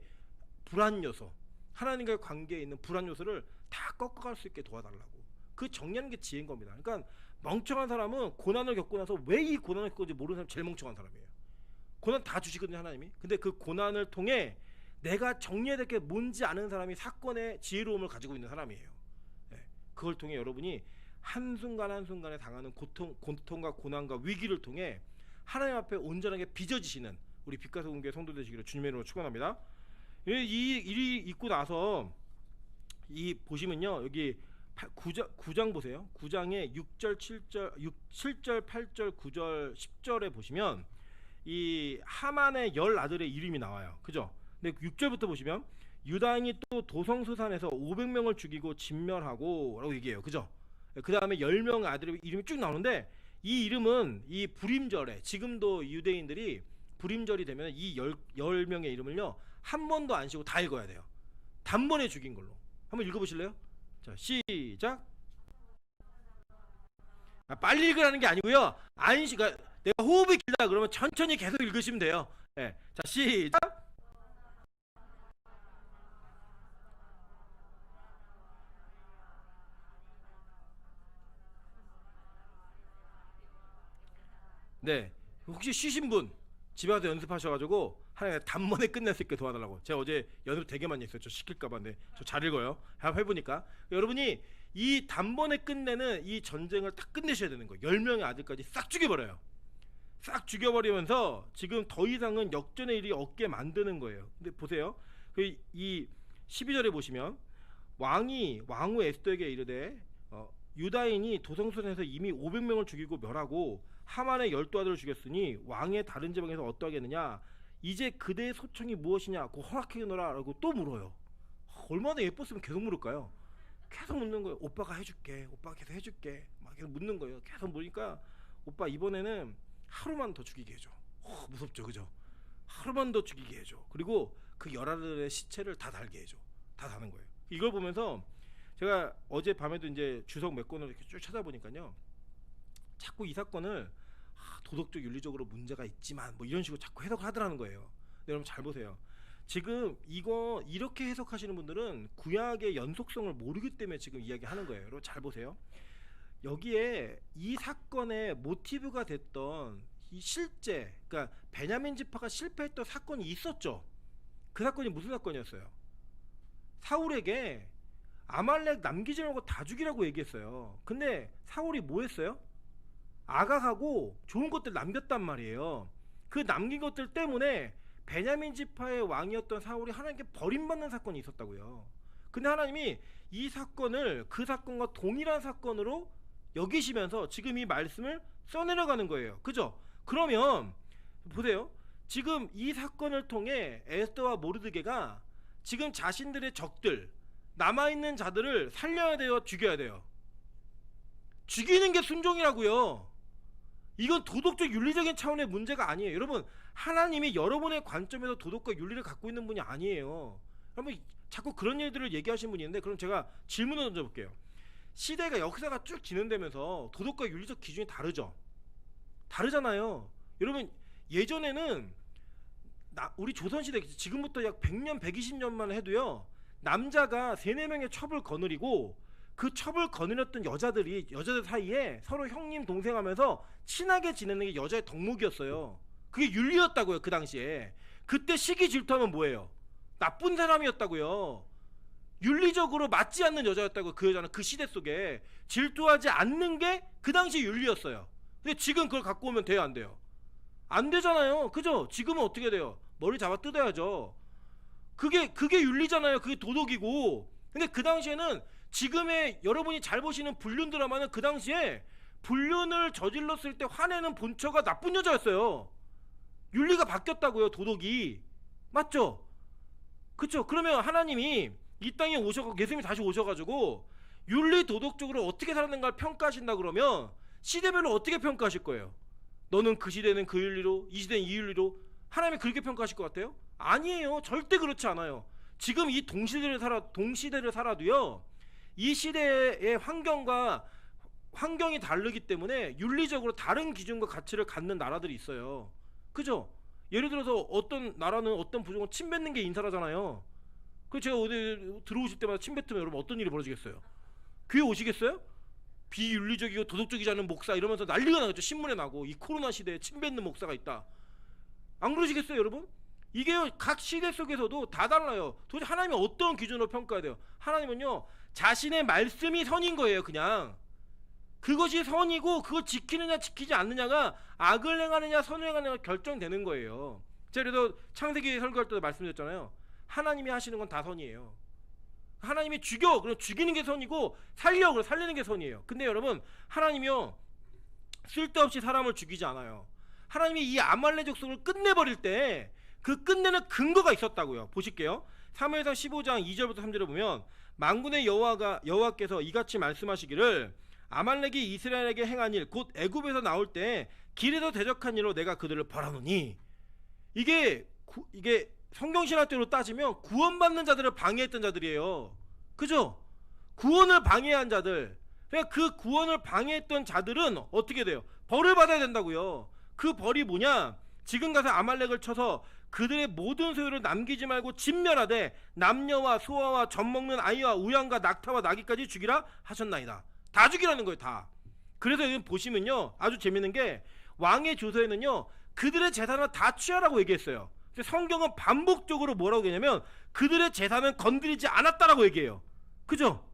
불안 요소, 하나님과의 관계에 있는 불안 요소를 다 꺾어갈 수 있게 도와달라고. 그 정리하는 게 지혜인 겁니다. 그러니까 멍청한 사람은 고난을 겪고 나서 왜 이 고난을 겪는지 모르는 사람이 제일 멍청한 사람이에요. 고난 다 주시거든요, 하나님이. 근데 그 고난을 통해 내가 정리해야 될 게 뭔지 아는 사람이 사건의 지혜로움을 가지고 있는 사람이에요. 네. 그걸 통해 여러분이 한순간 한순간에 당하는 고통과 고난과 위기를 통해 하나님 앞에 온전하게 빚어지시는 우리 빛가서 공교회 성도 되시기를 주님의 이름으로 축원합니다. 이 일이 있고 나서 이 보시면요, 여기 9장 보세요. 9장에 6절, 7절, 8절, 9절, 10절에 보시면 이 하만의 10아들의 이름이 나와요. 그죠? 근데 6절부터 보시면 유다인이 또 도성수산에서 500명을 죽이고 진멸하고 라고 얘기해요. 그죠? 그 다음에 10명의 아들의 이름이 쭉 나오는데 이 이름은 이 불임절에 지금도 유대인들이 불임절이 되면 이 10명의 이름을요 한 번도 안 쉬고 다 읽어야 돼요. 단번에 죽인 걸로. 한번 읽어보실래요? 자, 시작. 빨리 읽으라는 게 아니고요. 그러니까 내가 호흡이 길다 그러면 천천히 계속 읽으시면 돼요. 네. 자, 시작. 네. 혹시 쉬신 분 집에 가서 연습하셔가지고 하나님 단번에 끝낼 수 있게 도와달라고. 제가 어제 연습 되게 많이 했어요. 저 시킬까봐. 네. 저 잘 읽어요. 한번 해보니까 여러분이 이 단번에 끝내는 이 전쟁을 딱 끝내셔야 되는 거예요. 10명의 아들까지 싹 죽여버려요. 싹 죽여버리면서 지금 더 이상은 역전의 일이 없게 만드는 거예요. 근데 보세요. 이 12절에 보시면 왕후 에스더에게 이르되 유다인이 도성수산에서 이미 500명을 죽이고 멸하고 하만의 12아들을 죽였으니 왕의 다른 지방에서 어떠하겠느냐. 이제 그대의 소청이 무엇이냐고 허락하겠노라 라고 또 물어요. 얼마나 예뻤으면 계속 물을까요? 계속 묻는 거예요. 오빠가 해줄게. 오빠가 계속 해줄게. 막 계속 묻는 거예요. 계속 물으니까 오빠 이번에는 하루만 더 죽이게 해줘. 무섭죠, 그죠? 하루만 더 죽이게 해줘. 그리고 그 열아들의 시체를 다 달게 해줘. 다 다는 거예요. 이걸 보면서 제가 어제 밤에도 이제 주석 몇 권을 이렇게 쭉 찾아보니까요, 자꾸 이 사건을 도덕적 윤리적으로 문제가 있지만 뭐 이런 식으로 자꾸 해석을 하더라는 거예요. 근데 여러분 잘 보세요. 지금 이거 이렇게 해석하시는 분들은 구약의 연속성을 모르기 때문에 지금 이야기하는 거예요. 여러분 잘 보세요. 여기에 이 사건의 모티브가 됐던 이 실제, 그러니까 베냐민 지파가 실패했던 사건이 있었죠. 그 사건이 무슨 사건이었어요? 사울에게 아말렉 남기지 말고 다 죽이라고 얘기했어요. 근데 사울이 뭐 했어요? 아각하고 좋은 것들 남겼단 말이에요. 그 남긴 것들 때문에 베냐민 지파의 왕이었던 사울이 하나님께 버림받는 사건이 있었다고요. 근데 하나님이 이 사건을 그 사건과 동일한 사건으로 여기시면서 지금 이 말씀을 써내려가는 거예요. 그죠? 그러면 보세요. 지금 이 사건을 통해 에스더와 모르드게가 지금 자신들의 적들, 남아있는 자들을 살려야 돼요, 죽여야 돼요? 죽이는 게 순종이라고요. 이건 도덕적 윤리적인 차원의 문제가 아니에요. 여러분, 하나님이 여러분의 관점에서 도덕과 윤리를 갖고 있는 분이 아니에요. 여러분 자꾸 그런 일들을 얘기하시는 분이 있는데, 그럼 제가 질문을 던져볼게요. 시대가, 역사가 쭉 진행되면서 도덕과 윤리적 기준이 다르죠? 다르잖아요. 여러분 예전에는 우리 조선시대, 지금부터 약 100년 120년만 해도요, 남자가 3-4명의 첩을 거느리고 그 첩을 거느렸던 여자들 사이에 서로 형님 동생 하면서 친하게 지내는 게 여자의 덕목이었어요. 그게 윤리였다고요. 그 당시에. 그때 시기 질투하면 뭐예요? 나쁜 사람이었다고요. 윤리적으로 맞지 않는 여자였다고요. 그 여자는 그 시대 속에 질투하지 않는 게 그 당시 윤리였어요. 근데 지금 그걸 갖고 오면 돼요, 안 돼요? 안 되잖아요. 그죠? 지금은 어떻게 돼요? 머리 잡아 뜯어야죠. 그게 윤리잖아요. 그게 도덕이고. 근데 그 당시에는, 지금의 여러분이 잘 보시는 불륜 드라마는 그 당시에 불륜을 저질렀을 때 화내는 본처가 나쁜 여자였어요. 윤리가 바뀌었다고요. 도덕이. 맞죠? 그쵸? 그러면 하나님이 이 땅에 예수님이 다시 오셔가지고 윤리 도덕적으로 어떻게 살았는가를 평가하신다 그러면 시대별로 어떻게 평가하실 거예요? 너는 그 시대는 그 윤리로, 이 시대는 이 윤리로. 하나님이 그렇게 평가하실 것 같아요? 아니에요. 절대 그렇지 않아요. 지금 이 동시대를 살아도요, 이 시대의 환경이 다르기 때문에 윤리적으로 다른 기준과 가치를 갖는 나라들이 있어요. 그죠? 예를 들어서 어떤 나라는 어떤 부족은 침 뱉는 게 인사라잖아요. 그 제가 어디 들어오실 때마다 침 뱉으면 여러분 어떤 일이 벌어지겠어요? 교회 오시겠어요? 비윤리적이고 도덕적이지 않은 목사 이러면서 난리가 나겠죠. 신문에 나고, 이 코로나 시대에 침 뱉는 목사가 있다. 안 그러시겠어요, 여러분? 이게 각 시대 속에서도 다 달라요. 도대체 하나님이 어떤 기준으로 평가해야 돼요? 하나님은요, 자신의 말씀이 선인 거예요. 그냥 그것이 선이고, 그걸 지키느냐 지키지 않느냐가 악을 행하느냐 선을 행하느냐가 결정되는 거예요. 제가 그래서 창세기 설교할 때도 말씀드렸잖아요. 하나님이 하시는 건 다 선이에요. 하나님이 죽여, 그럼 죽이는 게 선이고, 살려, 그럼 살리는 게 선이에요. 근데 여러분, 하나님이요, 쓸데없이 사람을 죽이지 않아요. 하나님이 이 아말렉 족속을 끝내버릴 때 그 끝내는 근거가 있었다고요. 보실게요. 사무엘상 15장 2절부터 3절을 보면, 만군의 여호와께서 이같이 말씀하시기를, 아말렉이 이스라엘에게 행한 일, 곧 애굽에서 나올 때 길에서 대적한 일로 내가 그들을 벌하노니. 이게 성경신학대로 따지면 구원받는 자들을 방해했던 자들이에요. 그죠? 구원을 방해한 자들. 그러니까 그 구원을 방해했던 자들은 어떻게 돼요? 벌을 받아야 된다고요. 그 벌이 뭐냐? 지금 가서 아말렉을 쳐서 그들의 모든 소유를 남기지 말고 진멸하되 남녀와 소아와 젖먹는 아이와 우양과 낙타와 나귀까지 죽이라 하셨나이다. 다 죽이라는 거예요. 다. 그래서 여기 보시면요, 아주 재밌는 게, 왕의 조서에는요, 그들의 재산을 다 취하라고 얘기했어요. 성경은 반복적으로 뭐라고 얘기하냐면 그들의 재산은 건드리지 않았다라고 얘기해요. 그죠?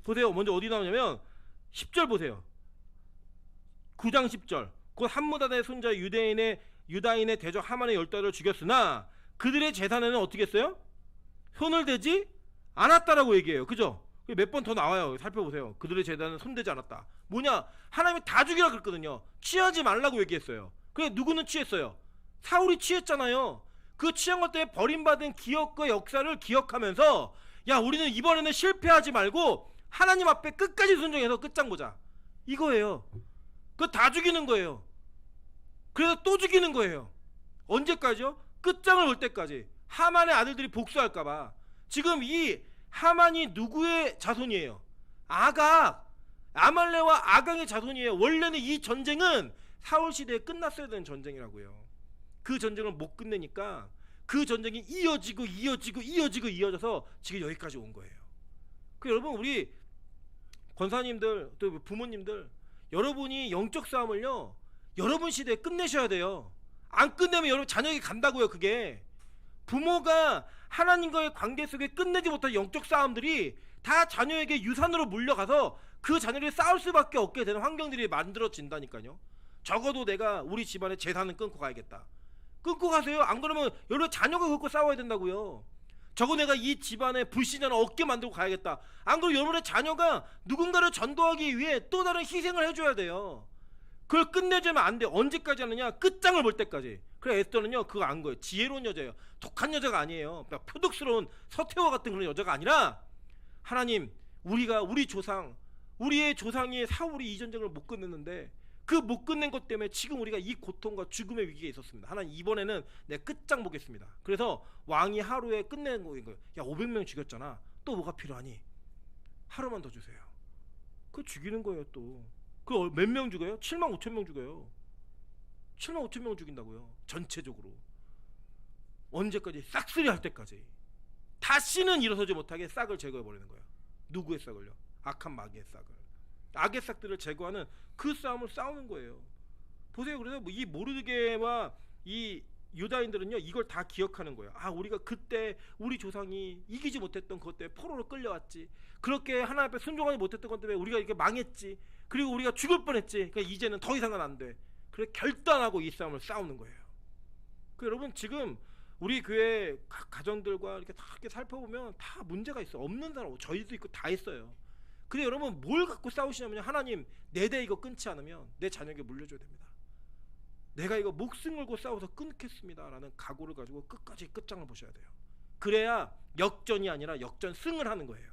보세요. 먼저 어디 나오냐면 10절 보세요. 9장 10절. 곧 함무다의 손자 유다인의 대적 하만의 10딸을 죽였으나 그들의 재산에는 어떻게 했어요? 손을 대지 않았다라고 얘기해요. 그죠? 몇 번 더 나와요. 살펴보세요. 그들의 재산은 손대지 않았다. 뭐냐? 하나님이 다 죽이라 그랬거든요. 취하지 말라고 얘기했어요. 그래, 누구는 취했어요? 사울이 취했잖아요. 그 취한 것 때문에 버림받은 기억과 역사를 기억하면서, 야, 우리는 이번에는 실패하지 말고 하나님 앞에 끝까지 순종해서 끝장 보자. 이거예요. 그거 다 죽이는 거예요. 그래서 또 죽이는 거예요. 언제까지요? 끝장을 볼 때까지. 하만의 아들들이 복수할까봐. 지금 이 하만이 누구의 자손이에요? 아각, 아말레와 아강의 자손이에요. 원래는 이 전쟁은 사울 시대에 끝났어야 되는 전쟁이라고요. 그 전쟁을 못 끝내니까 그 전쟁이 이어져서 지금 여기까지 온 거예요. 그 여러분, 우리 권사님들 또 부모님들, 여러분이 영적 싸움을요 여러분 시대에 끝내셔야 돼요. 안 끝내면 여러분 자녀에게 간다고요. 그게 부모가 하나님과의 관계 속에 끝내지 못한 영적 싸움들이 다 자녀에게 유산으로 물려가서 그 자녀를 싸울 수밖에 없게 되는 환경들이 만들어진다니까요. 적어도 내가 우리 집안의 재산은 끊고 가야겠다. 끊고 가세요. 안 그러면 여러 자녀가 그거 싸워야 된다고요. 적어도 내가 이 집안의 불신자는 없게 만들고 가야겠다. 안 그러면 여러분의 자녀가 누군가를 전도하기 위해 또 다른 희생을 해줘야 돼요. 그걸 끝내주면 안 돼. 언제까지 하느냐? 끝장을 볼 때까지. 그래 에스더는요 그거 안 거예요. 지혜로운 여자예요. 독한 여자가 아니에요. 표독스러운 서태와 같은 그런 여자가 아니라, 하나님, 우리 조상, 우리의 조상이 사울이 이 전쟁을 못 끝냈는데 그 못 끝낸 것 때문에 지금 우리가 이 고통과 죽음의 위기에 있었습니다. 하나님, 이번에는 내가 끝장 보겠습니다. 그래서 왕이 하루에 끝내는 거인 거예요. 야, 500명 죽였잖아. 또 뭐가 필요하니? 하루만 더 주세요. 그거 죽이는 거예요. 또 그 몇 명 죽어요? 7만 5천 명 죽어요. 7만 5천 명 죽인다고요. 전체적으로. 언제까지? 싹쓸이 할 때까지. 다시는 일어서지 못하게 싹을 제거해 버리는 거예요. 누구의 싹을요? 악한 마귀의 싹을. 악의 싹들을 제거하는 그 싸움을 싸우는 거예요. 보세요. 그래서 이 모르드게와 이 유다인들은요 이걸 다 기억하는 거예요. 아, 우리가 그때 우리 조상이 이기지 못했던 그것 때문에 포로로 끌려왔지. 그렇게 하나님 앞에 순종하지 못했던 것 때문에 우리가 이렇게 망했지. 그리고 우리가 죽을 뻔했지. 그러니까 이제는 더 이상은 안 돼. 그래 결단하고 이 싸움을 싸우는 거예요. 그 여러분, 지금 우리 교회 가정들과 이렇게 다 이렇게 살펴보면 다 문제가 있어. 없는 사람, 저희도 있고 다 있어요. 근데 여러분, 뭘 갖고 싸우시냐면요, 하나님, 내 대 이거 끊지 않으면 내 자녀에게 물려줘야 됩니다. 내가 이거 목숨 걸고 싸워서 끊겠습니다 라는 각오를 가지고 끝까지 끝장을 보셔야 돼요. 그래야 역전이 아니라 역전승을 하는 거예요.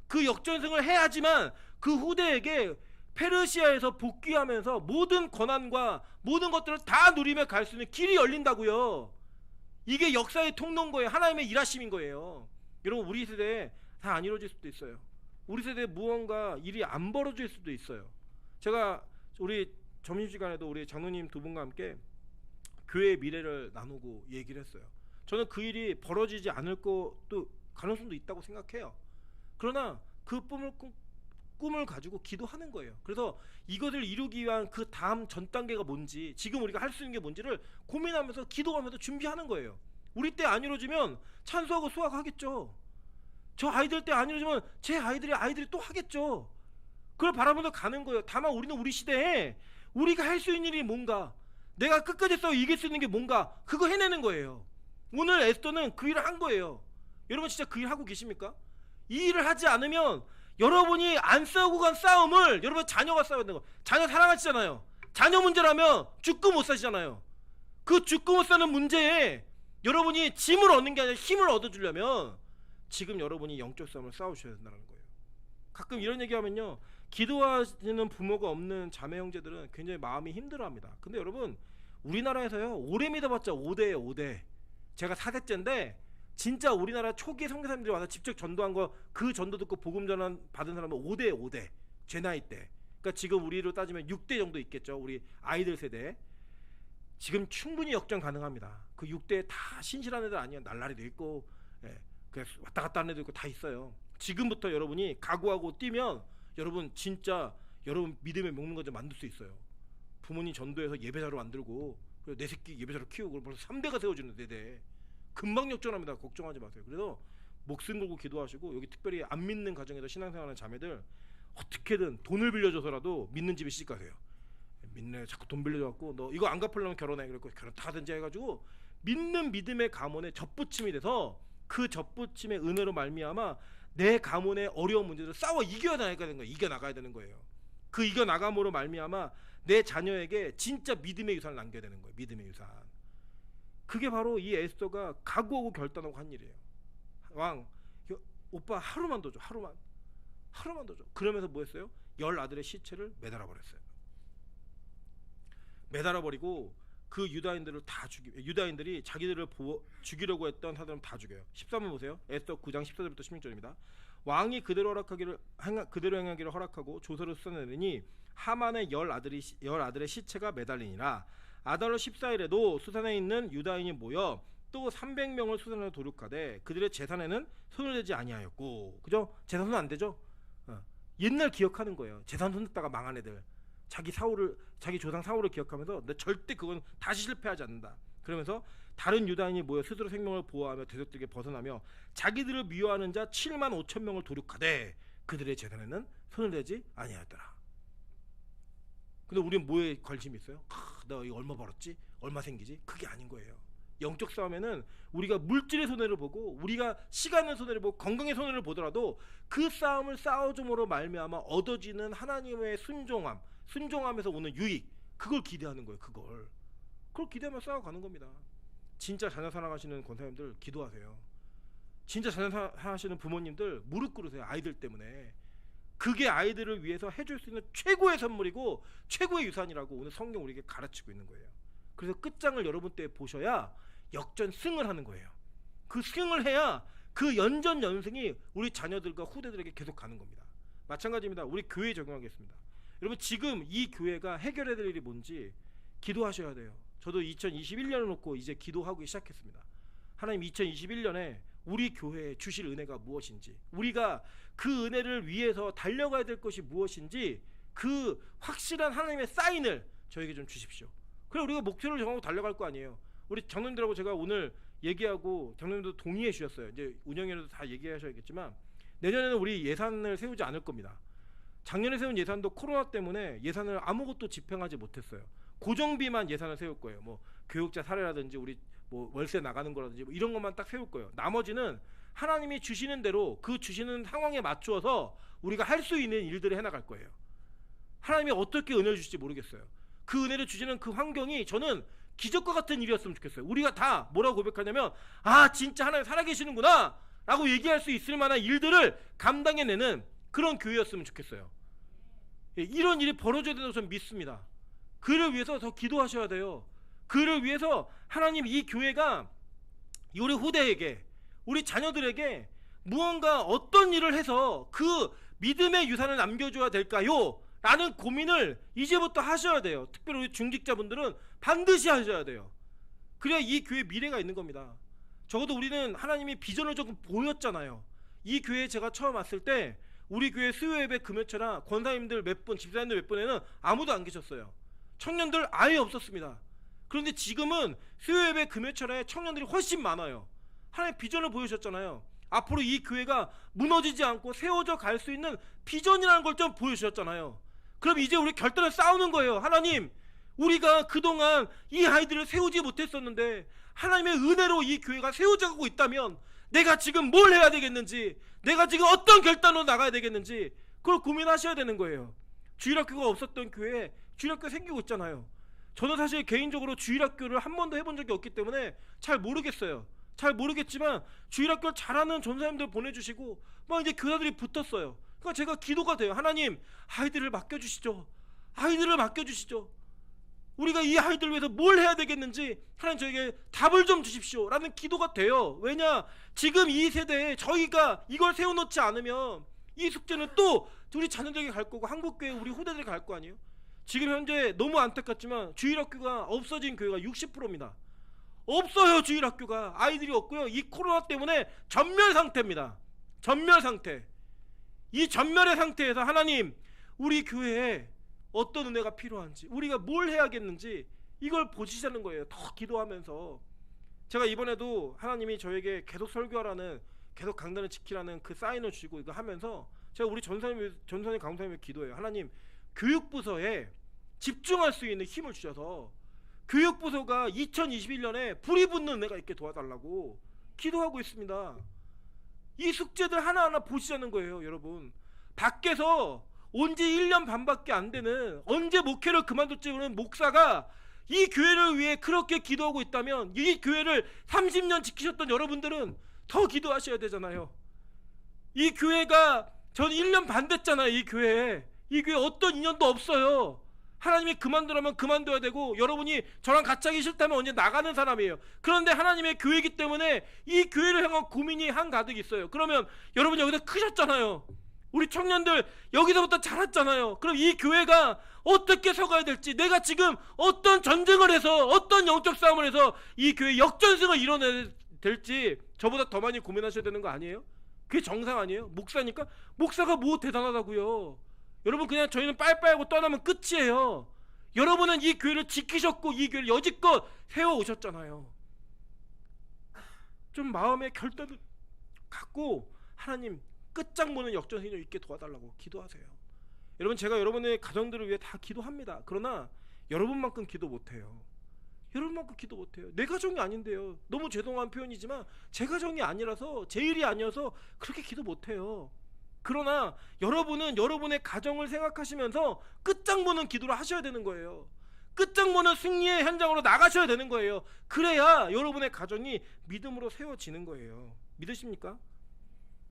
그 역전승을 해야지만 그 후대에게 페르시아에서 복귀하면서 모든 권한과 모든 것들을 다 누리며 갈 수 있는 길이 열린다고요. 이게 역사의 통로인 거예요. 하나님의 일하심인 거예요. 여러분, 우리 세대에 다 안 이루어질 수도 있어요. 우리 세대에 무언가 일이 안 벌어질 수도 있어요. 제가 우리 점심시간에도 우리 장로님 두 분과 함께 교회의 미래를 나누고 얘기를 했어요. 저는 그 일이 벌어지지 않을 것도 가능성도 있다고 생각해요. 그러나 그 꿈을 가지고 기도하는 거예요. 그래서 이것을 이루기 위한 그 다음 전 단계가 뭔지, 지금 우리가 할 수 있는 게 뭔지를 고민하면서 기도하면서 준비하는 거예요. 우리 때 안 이루어지면 찬수하고 수학하겠죠. 저 아이들 때 안 이루어지면 제 아이들이 또 하겠죠. 그걸 바라보면서 가는 거예요. 다만 우리는 우리 시대에 우리가 할 수 있는 일이 뭔가, 내가 끝까지 싸워 이길 수 있는 게 뭔가, 그거 해내는 거예요. 오늘 에스더는 그 일을 한 거예요. 여러분, 진짜 그 일 하고 계십니까? 이 일을 하지 않으면 여러분이 안 싸우고 간 싸움을 여러분 자녀가 싸워야 되는 거예요. 자녀 사랑하시잖아요. 자녀 문제라면 죽고 못 사시잖아요. 그 죽고 못 사는 문제에 여러분이 짐을 얻는 게 아니라 힘을 얻어주려면 지금 여러분이 영적 싸움을 싸우셔야 된다는 거예요. 가끔 이런 얘기하면요, 기도하시는 부모가 없는 자매 형제들은 굉장히 마음이 힘들어합니다. 근데 여러분, 우리나라에서요 오래 믿어봤자 5대예요. 5대. 제가 4대째인데 진짜 우리나라 초기 선교사님들이 와서 직접 전도한 거, 그 전도 듣고 복음 전환 받은 사람은 5대예요. 5대. 제 나이 때. 그러니까 지금 우리로 따지면 6대 정도 있겠죠. 우리 아이들 세대. 지금 충분히 역전 가능합니다. 그 6대에 다 신실한 애들 아니에요. 날라리도 있고, 예, 그냥 왔다 갔다 하는 애도 있고 다 있어요. 지금부터 여러분이 각오하고 뛰면 여러분 진짜 여러분 믿음의 명문가를 만들 수 있어요. 부모님 전도해서 예배자로 만들고, 그리고 내 새끼 예배자로 키우고, 벌써 3대가 세워지는 데대. 금방 역전합니다. 걱정하지 마세요. 그래서 목숨 걸고 기도하시고, 여기 특별히 안 믿는 가정에서 신앙생활하는 자매들, 어떻게든 돈을 빌려줘서라도 믿는 집에 시집가세요. 믿네, 자꾸 돈 빌려줘갖고 너 이거 안 갚으려면 결혼해, 그랬고 결혼 다 하든지 해가지고 믿는 믿음의 가문에 접붙임이 돼서 그 접붙임의 은혜로 말미암아 내 가문의 어려운 문제를 싸워 이겨나가야 되는 거예요. 이겨나가야 되는 거예요. 그 이겨나감으로 말미암아 내 자녀에게 진짜 믿음의 유산을 남겨야 되는 거예요. 믿음의 유산. 그게 바로 이 에스더가 각오하고 결단하고 한 일이에요. 왕, 오빠 하루만 더 줘. 하루만 더 줘. 그러면서 뭐 했어요? 10 아들의 시체를 매달아 버렸어요. 매달아 버리고 그 유다인들을 다 유다인들이 자기들을 죽이려고 했던 사람을 다 죽여요. 13번 보세요. 에스더 9장 14절부터 16절입니다. 왕이 그대로 행하기를 허락하고 조서를 쏟아내니 하만의 열 아들의 시체가 매달리니라. 아달로 14일에도 수산에 있는 유다인이 모여 또 300명을 수산으로 도륙하되 그들의 재산에는 손을 대지 아니하였고, 그죠? 재산은 안 되죠. 옛날 기억하는 거예요. 재산 손댔다가 망한 애들, 자기 조상 사울을 기억하면서 근데 절대 그건 다시 실패하지 않는다. 그러면서 다른 유다인이 모여 스스로 생명을 보호하며 대적들에게 벗어나며 자기들을 미워하는 자 7만 5천 명을 도륙하되 그들의 재산에는 손을 대지 아니하였더라. 근데 우리는 뭐에 관심이 있어요? 내가 이거 얼마 벌었지? 얼마 생기지? 그게 아닌 거예요. 영적 싸움에는 우리가 물질의 손해를 보고 우리가 시간의 손해를 보고 건강의 손해를 보더라도 그 싸움을 싸워줌으로 말미암아 얻어지는 하나님의 순종함에서 오는 유익, 그걸 기대하는 거예요. 그걸 기대하며 싸워가는 겁니다. 진짜 자녀 사랑하시는 권사님들 기도하세요. 진짜 자녀 사랑하시는 부모님들 무릎 꿇으세요. 아이들 때문에. 그게 아이들을 위해서 해줄 수 있는 최고의 선물이고 최고의 유산이라고 오늘 성경 우리에게 가르치고 있는 거예요. 그래서 끝장을 여러분 때 보셔야 역전승을 하는 거예요. 그 승을 해야 그 연전연승이 우리 자녀들과 후대들에게 계속 가는 겁니다. 마찬가지입니다. 우리 교회에 적용하겠습니다. 여러분, 지금 이 교회가 해결해야 될 일이 뭔지 기도하셔야 돼요. 저도 2021년을 놓고 이제 기도하기 시작했습니다. 하나님, 2021년에 우리 교회에 주실 은혜가 무엇인지, 우리가 그 은혜를 위해서 달려가야 될 것이 무엇인지, 그 확실한 하나님의 사인을 저에게 좀 주십시오. 그래 우리가 목표를 정하고 달려갈 거 아니에요. 우리 장로님들하고 제가 오늘 얘기하고 장로님도 동의해 주셨어요. 이제 운영위원회도 다 얘기하셔야겠지만 내년에는 우리 예산을 세우지 않을 겁니다. 작년에 세운 예산도 코로나 때문에 예산을 아무것도 집행하지 못했어요. 고정비만 예산을 세울 거예요. 뭐 교육자 사례라든지 우리 뭐 월세 나가는 거라든지 뭐 이런 것만 딱 세울 거예요. 나머지는 하나님이 주시는 대로 그 주시는 상황에 맞추어서 우리가 할 수 있는 일들을 해나갈 거예요. 하나님이 어떻게 은혜를 주실지 모르겠어요. 그 은혜를 주시는 그 환경이 저는 기적과 같은 일이었으면 좋겠어요. 우리가 다 뭐라고 고백하냐면, 아 진짜 하나님 살아계시는구나 라고 얘기할 수 있을 만한 일들을 감당해내는 그런 교회였으면 좋겠어요. 이런 일이 벌어져야 된다고 저는 믿습니다. 그를 위해서 더 기도하셔야 돼요. 그를 위해서 하나님, 이 교회가 우리 후대에게, 우리 자녀들에게 무언가 어떤 일을 해서 그 믿음의 유산을 남겨줘야 될까요? 라는 고민을 이제부터 하셔야 돼요. 특별히 우리 중직자분들은 반드시 하셔야 돼요. 그래야 이 교회에 미래가 있는 겁니다. 적어도 우리는 하나님이 비전을 조금 보였잖아요. 이 교회에 제가 처음 왔을 때 우리 교회 수요예배 금요철아 권사님들 몇 분, 집사님들 몇 분에는 아무도 안 계셨어요. 청년들 아예 없었습니다. 그런데 지금은 수요예배 금요철에 청년들이 훨씬 많아요. 하나님 비전을 보여주셨잖아요. 앞으로 이 교회가 무너지지 않고 세워져 갈 수 있는 비전이라는 걸 좀 보여주셨잖아요. 그럼 이제 우리 결단을 싸우는 거예요. 하나님, 우리가 그동안 이 아이들을 세우지 못했었는데 하나님의 은혜로 이 교회가 세워져 가고 있다면 내가 지금 뭘 해야 되겠는지, 내가 지금 어떤 결단으로 나가야 되겠는지 그걸 고민하셔야 되는 거예요. 주일학교가 없었던 교회에 주일학교 생기고 있잖아요. 저는 사실 개인적으로 주일학교를 한 번도 해본 적이 없기 때문에 잘 모르겠어요. 잘 모르겠지만 주일학교를 잘하는 전사님들 보내주시고 막 이제 교사들이 붙었어요. 그러니까 제가 기도가 돼요. 하나님, 아이들을 맡겨주시죠. 아이들을 맡겨주시죠. 우리가 이 아이들 위해서 뭘 해야 되겠는지 하나님 저에게 답을 좀 주십시오 라는 기도가 돼요. 왜냐, 지금 이 세대에 저희가 이걸 세워놓지 않으면 이 숙제는 또 우리 자녀들에게 갈 거고 한국교회 우리 후대들에게 갈 거 아니에요. 지금 현재 너무 안타깝지만 주일학교가 없어진 교회가 60%입니다. 없어요. 주일학교가 아이들이 없고요. 이 코로나 때문에 전멸 상태입니다. 전멸 상태. 이 전멸의 상태에서 하나님, 우리 교회에 어떤 은혜가 필요한지, 우리가 뭘 해야겠는지 이걸 보시자는 거예요. 더 기도하면서. 제가 이번에도 하나님이 저에게 계속 설교하라는, 계속 강단을 지키라는 그 사인을 주시고 이거 하면서 제가 우리 전사님 강사님을 기도해요. 하나님, 교육부서에 집중할 수 있는 힘을 주셔서 교육부서가 2021년에 불이 붙는 은혜가 있게 도와달라고 기도하고 있습니다. 이 숙제들 하나하나 보시자는 거예요. 여러분, 밖에서 온 지 1년 반밖에 안 되는, 언제 목회를 그만뒀지 모르는 목사가 이 교회를 위해 그렇게 기도하고 있다면 이 교회를 30년 지키셨던 여러분들은 더 기도하셔야 되잖아요. 이 교회가, 전 1년 반 됐잖아요. 이 교회 어떤 인연도 없어요. 하나님이 그만두라면 그만둬야 되고, 여러분이 저랑 같이 하기 싫다면 언제 나가는 사람이에요. 그런데 하나님의 교회이기 때문에 이 교회를 향한 고민이 한가득 있어요. 그러면 여러분 여기서 크셨잖아요. 우리 청년들 여기서부터 자랐잖아요. 그럼 이 교회가 어떻게 서가야 될지, 내가 지금 어떤 전쟁을 해서, 어떤 영적 싸움을 해서 이 교회 역전승을 이뤄내야 될지 저보다 더 많이 고민하셔야 되는 거 아니에요? 그게 정상 아니에요? 목사니까? 목사가 뭐 대단하다고요? 여러분 그냥 저희는 빠이빠이하고 떠나면 끝이에요. 여러분은 이 교회를 지키셨고 이 교회를 여지껏 세워오셨잖아요. 좀 마음의 결단을 갖고 하나님 끝장보는 역전승을 있게 도와달라고 기도하세요. 여러분 제가 여러분의 가정들을 위해 다 기도합니다. 그러나 여러분만큼 기도 못해요. 여러분만큼 기도 못해요. 내 가정이 아닌데요. 너무 죄송한 표현이지만 제 가정이 아니라서, 제 일이 아니어서 그렇게 기도 못해요. 그러나 여러분은 여러분의 가정을 생각하시면서 끝장보는 기도를 하셔야 되는 거예요. 끝장보는 승리의 현장으로 나가셔야 되는 거예요. 그래야 여러분의 가정이 믿음으로 세워지는 거예요. 믿으십니까?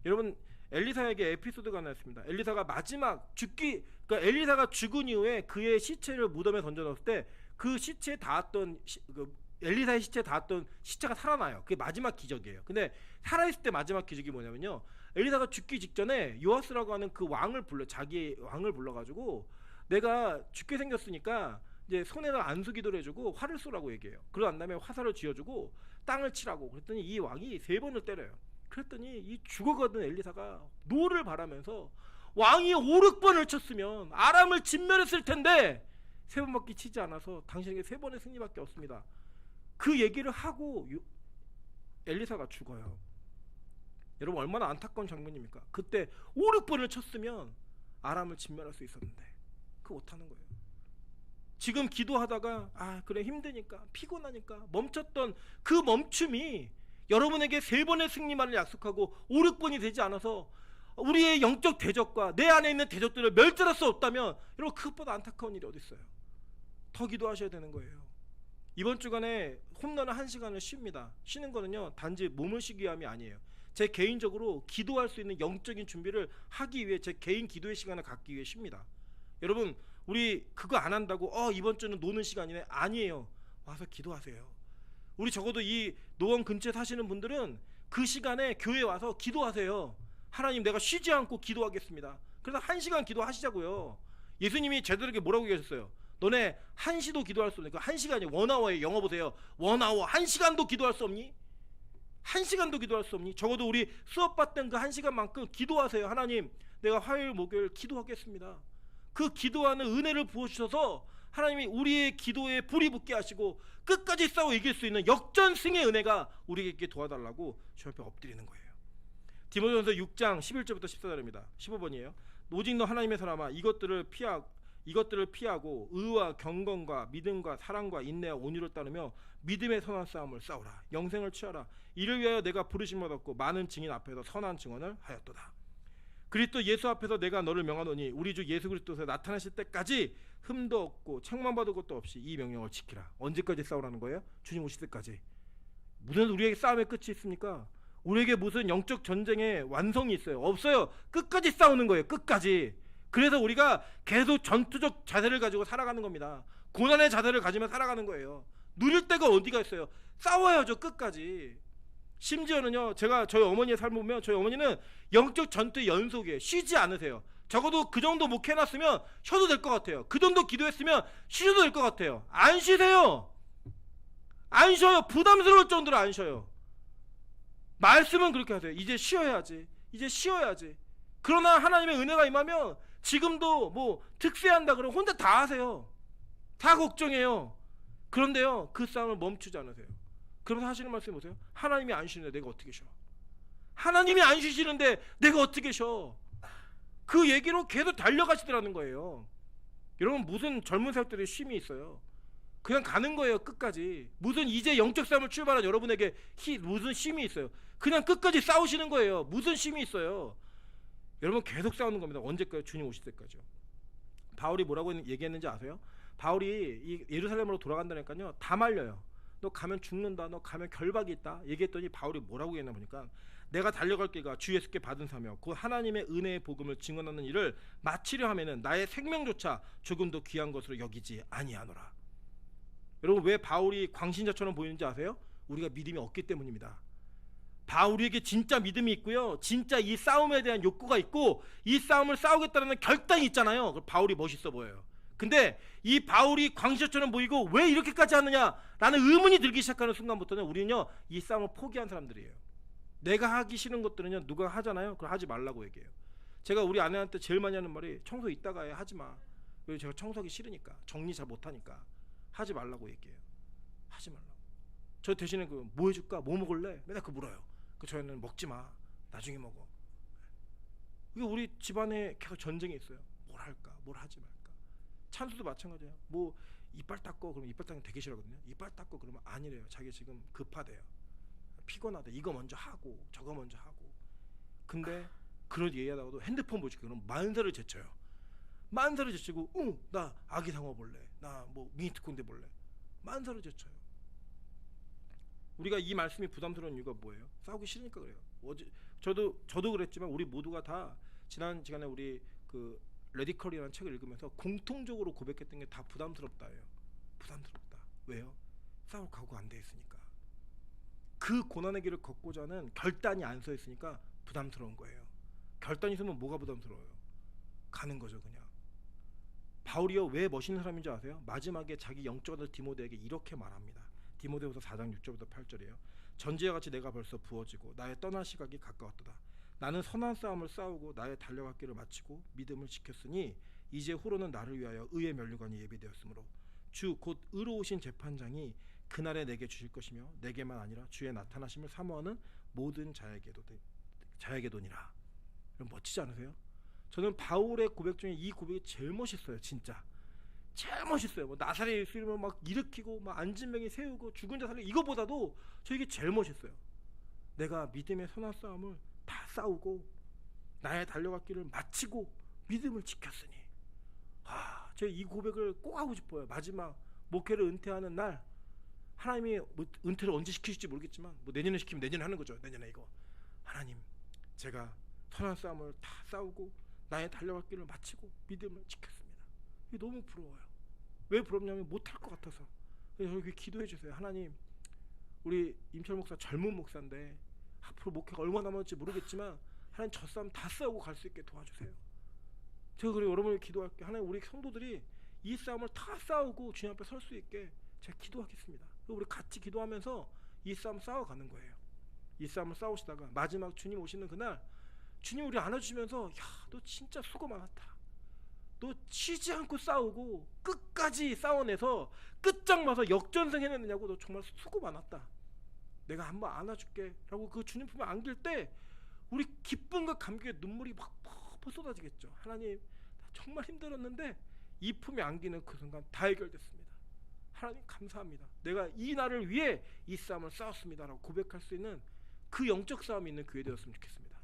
여러분 엘리사에게 에피소드가 하나 있습니다. 엘리사가 마지막 그러니까 엘리사가 죽은 이후에 그의 시체를 무덤에 던져넣었을 때 그 시체에 닿았던 엘리사의 시체에 닿았던 시체가 살아나요. 그게 마지막 기적이에요. 근데 살아있을 때 마지막 기적이 뭐냐면요, 엘리사가 죽기 직전에 요아스라고 하는 그 왕을 자기 왕을 불러가지고 내가 죽게 생겼으니까 이제 손에다 안수기도를 해주고 활을 쏘라고 얘기해요. 그러고 난 다음에 화살을 쥐어주고 땅을 치라고. 그랬더니 이 왕이 3번을 때려요. 그랬더니 이 죽어가던 엘리사가 노를 바라면서, 왕이 5, 6번을 쳤으면 아람을 진멸했을 텐데 3번밖에 치지 않아서 당신에게 3번의 승리밖에 없습니다. 그 얘기를 하고 엘리사가 죽어요. 여러분 얼마나 안타까운 장면입니까? 그때 5, 6번을 쳤으면 아람을 진멸할 수 있었는데 그거 못하는 거예요. 지금 기도하다가 그래 힘드니까 피곤하니까 멈췄던 그 멈춤이 여러분에게 3번의 승리만을 약속하고 5, 6번이 되지 않아서 우리의 영적 대적과 내 안에 있는 대적들을 멸절할 수 없다면 여러분 그것보다 안타까운 일이 어디 있어요? 더 기도하셔야 되는 거예요. 이번 주간에 홈런은 1시간을 쉽니다. 쉬는 거는요 단지 몸을 쉬기 위함이 아니에요. 제 개인적으로 기도할 수 있는 영적인 준비를 하기 위해 제 개인 기도의 시간을 갖기 위해 쉽니다. 여러분 우리 그거 안 한다고 이번 주는 노는 시간이네, 아니에요. 와서 기도하세요. 우리 적어도 이 노원 근처에 사시는 분들은 그 시간에 교회에 와서 기도하세요. 하나님 내가 쉬지 않고 기도하겠습니다. 그래서 1시간 기도하시자고요. 예수님이 제자들에게 뭐라고 얘기하셨어요? 너네 1시도 기도할 수 없니? 그 1시간이 원아워에 영어 보세요. 원아워 1시간도 기도할 수 없니? 1시간도 기도할 수 없니? 적어도 우리 수업 받던 그 1시간만큼 기도하세요. 하나님 내가 화요일 목요일 기도하겠습니다. 그 기도하는 은혜를 부어주셔서 하나님이 우리의 기도에 불이 붙게 하시고 끝까지 싸워 이길 수 있는 역전승의 은혜가 우리에게 도와달라고 주 앞에 엎드리는 거예요. 디모데전서 6장 11절부터 14절입니다. 15번이에요. 오직 너 하나님의 사람아 이것들을 피하고 의와 경건과 믿음과 사랑과 인내와 온유를 따르며 믿음의 선한 싸움을 싸우라. 영생을 취하라. 이를 위하여 내가 부르심을 얻었고 많은 증인 앞에서 선한 증언을 하였도다. 그리스도 예수 앞에서 내가 너를 명하노니 우리 주 예수 그리스도에서 나타나실 때까지 흠도 없고 책망받을 것도 없이 이 명령을 지키라. 언제까지 싸우라는 거예요? 주님 오실 때까지. 무슨 우리에게 싸움의 끝이 있습니까? 우리에게 무슨 영적 전쟁의 완성이 있어요? 없어요. 끝까지 싸우는 거예요. 끝까지. 그래서 우리가 계속 전투적 자세를 가지고 살아가는 겁니다. 고난의 자세를 가지며 살아가는 거예요. 누릴 데가 어디가 있어요? 싸워야죠. 끝까지. 심지어는요, 제가 저희 어머니의 삶을 보면 저희 어머니는 영적 전투의 연속이에요. 쉬지 않으세요. 적어도 그 정도 목회해놨으면 쉬어도 될 것 같아요. 그 정도 기도했으면 쉬어도 될 것 같아요. 안 쉬세요. 안 쉬어요. 부담스러울 정도로 안 쉬어요. 말씀은 그렇게 하세요. 이제 쉬어야지. 이제 쉬어야지. 그러나 하나님의 은혜가 임하면 지금도 뭐 특세한다 그러면 혼자 다 하세요. 다 걱정해요. 그런데요 그 싸움을 멈추지 않으세요. 그러면서 하시는 말씀이 뭐세요? 하나님이 안 쉬는데 내가 어떻게 쉬어? 하나님이 안 쉬시는데 내가 어떻게 쉬어? 그 얘기로 계속 달려가시더라는 거예요. 여러분 무슨 젊은 사람들의 쉼이 있어요? 그냥 가는 거예요. 끝까지. 무슨 이제 영적 싸움을 출발한 여러분에게 무슨 쉼이 있어요? 그냥 끝까지 싸우시는 거예요. 무슨 쉼이 있어요? 여러분 계속 싸우는 겁니다. 언제까지? 주님 오실 때까지요. 바울이 뭐라고 얘기했는지 아세요? 바울이 이 예루살렘으로 돌아간다니까요 다 말려요. 너 가면 죽는다. 너 가면 결박이 있다. 얘기했더니 바울이 뭐라고 얘기했나 보니까 내가 달려갈 길과 주 예수께 받은 사며 곧 하나님의 은혜의 복음을 증언하는 일을 마치려 하면은 나의 생명조차 조금도 귀한 것으로 여기지 아니하노라. 여러분, 왜 바울이 광신자처럼 보이는지 아세요? 우리가 믿음이 없기 때문입니다. 바울에게 진짜 믿음이 있고요, 진짜 이 싸움에 대한 욕구가 있고 이 싸움을 싸우겠다는 결단이 있잖아요. 바울이 멋있어 보여요. 근데 이 바울이 광신자처럼 보이고 왜 이렇게까지 하느냐라는 의문이 들기 시작하는 순간부터는 우리는요, 이 싸움을 포기한 사람들이에요. 내가 하기 싫은 것들은요, 누가 하잖아요. 그럼 하지 말라고 얘기해요. 제가 우리 아내한테 제일 많이 하는 말이 청소 이따가 해, 하지 마. 왜? 제가 청소하기 싫으니까, 정리 잘 못하니까 하지 말라고 얘기해요. 하지 말라고. 저 대신에 뭐 해줄까? 뭐 먹을래? 맨날 그거 물어요. 저희는 먹지 마, 나중에 먹어. 이게 우리 집안에 계속 전쟁이 있어요. 뭘 할까? 뭘 하지 말까? 찬수도 마찬가지예요. 뭐 이빨 닦고 그러면 이빨 닦는 되게 싫어하거든요. 이빨 닦고 그러면 아니래요. 자기 지금 급하대요. 피곤하대. 이거 먼저 하고 저거 먼저 하고. 근데 그런 얘기하다가도 핸드폰 보시고 그럼 만사를 제쳐요. 만사를 제치고 나 아기상어 볼래. 나 뭐 미니특공대 볼래. 만사를 제쳐요. 우리가 이 말씀이 부담스러운 이유가 뭐예요? 싸우기 싫으니까 그래요. 어제 저도 그랬지만 우리 모두가 다 지난 시간에 우리 그 레디컬이라는 책을 읽으면서 공통적으로 고백했던 게 다 부담스럽다예요. 부담스럽다. 왜요? 싸울 각오가 안 돼 있으니까. 그 고난의 길을 걷고자 하는 결단이 안 서 있으니까 부담스러운 거예요. 결단이 있으면 뭐가 부담스러워요? 가는 거죠, 그냥. 바울이요, 왜 멋있는 사람인지 아세요? 마지막에 자기 영적 아들 디모데에게 이렇게 말합니다. 디모데후서 4장 6절부터 8절이에요. 전지와 같이 내가 벌써 부어지고 나의 떠날 시각이 가까웠도다. 나는 선한 싸움을 싸우고 나의 달려갈 길을 마치고 믿음을 지켰으니 이제 후로는 나를 위하여 의의 면류관이 예비되었으므로 주 곧 의로우신 재판장이 그날에 내게 주실 것이며 내게만 아니라 주의 나타나심을 사모하는 모든 자에게도니라. 멋지지 않으세요? 저는 바울의 고백 중에 이 고백이 제일 멋있어요. 진짜 제일 멋있어요. 뭐 나사렛 예수님을 막 일으키고 막 안진뱅이 세우고 죽은 자 살리고, 이거보다도 저 이게 제일 멋있어요. 내가 믿음의 선한 싸움을 다 싸우고 나의 달려갈 길을 마치고 믿음을 지켰으니. 제가 이 고백을 꼭 하고 싶어요. 마지막 목회를 은퇴하는 날 하나님이 뭐 은퇴를 언제 시키실지 모르겠지만 뭐 내년에 시키면 내년에 하는 거죠. 내년에 이거 하나님, 제가 선한 싸움을 다 싸우고 나의 달려갈 길을 마치고 믿음을 지켰습니다. 이게 너무 부러워요. 왜 부럽냐면 못할 것 같아서. 저에게 기도해 주세요. 하나님, 우리 임철 목사 젊은 목사인데 앞으로 목회가 얼마 남았을지 모르겠지만 하나님 저 싸움 다 싸우고 갈 수 있게 도와주세요. 제가 그래 여러분을 기도할게요. 하나님, 우리 성도들이 이 싸움을 다 싸우고 주님 앞에 설 수 있게 제가 기도하겠습니다. 우리 같이 기도하면서 이 싸움 싸워가는 거예요. 이 싸움을 싸우시다가 마지막 주님 오시는 그날 주님 우리 안아주시면서 야, 너 진짜 수고 많았다. 너 쉬지 않고 싸우고 끝까지 싸워내서 끝장봐서 역전승 해냈느냐고. 너 정말 수고 많았다. 내가 한번 안아줄게 라고 그 주님 품에 안길 때 우리 기쁨과 감격에 눈물이 막 퍽퍽 쏟아지겠죠. 하나님, 나 정말 힘들었는데 이 품에 안기는 그 순간 다 해결됐습니다. 하나님 감사합니다. 내가 이 날을 위해 이 싸움을 싸웠습니다 라고 고백할 수 있는 그 영적 싸움이 있는 교회 되었으면 좋겠습니다.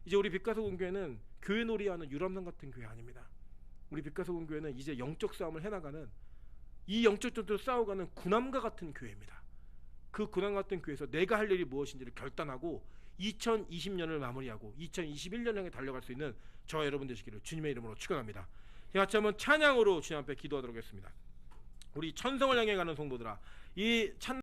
이제 우리 빛가서 공교회는 교회 놀이하는 유람선 같은 교회 아닙니다. 우리 빛가서 공교회는 이제 영적 싸움을 해나가는, 이 영적 전투를 싸워가는 군함과 같은 교회입니다. 그 군함 같은 교회에서 내가 할 일이 무엇인지를 결단하고 2020년을 마무리하고 2021년 향해 달려갈 수 있는 저와 여러분 되시기를 주님의 이름으로 축원합니다. 같이 한번 찬양으로 주님 앞에 기도하도록 하겠습니다. 우리 천성을 향해 가는 성도들아, 이 찬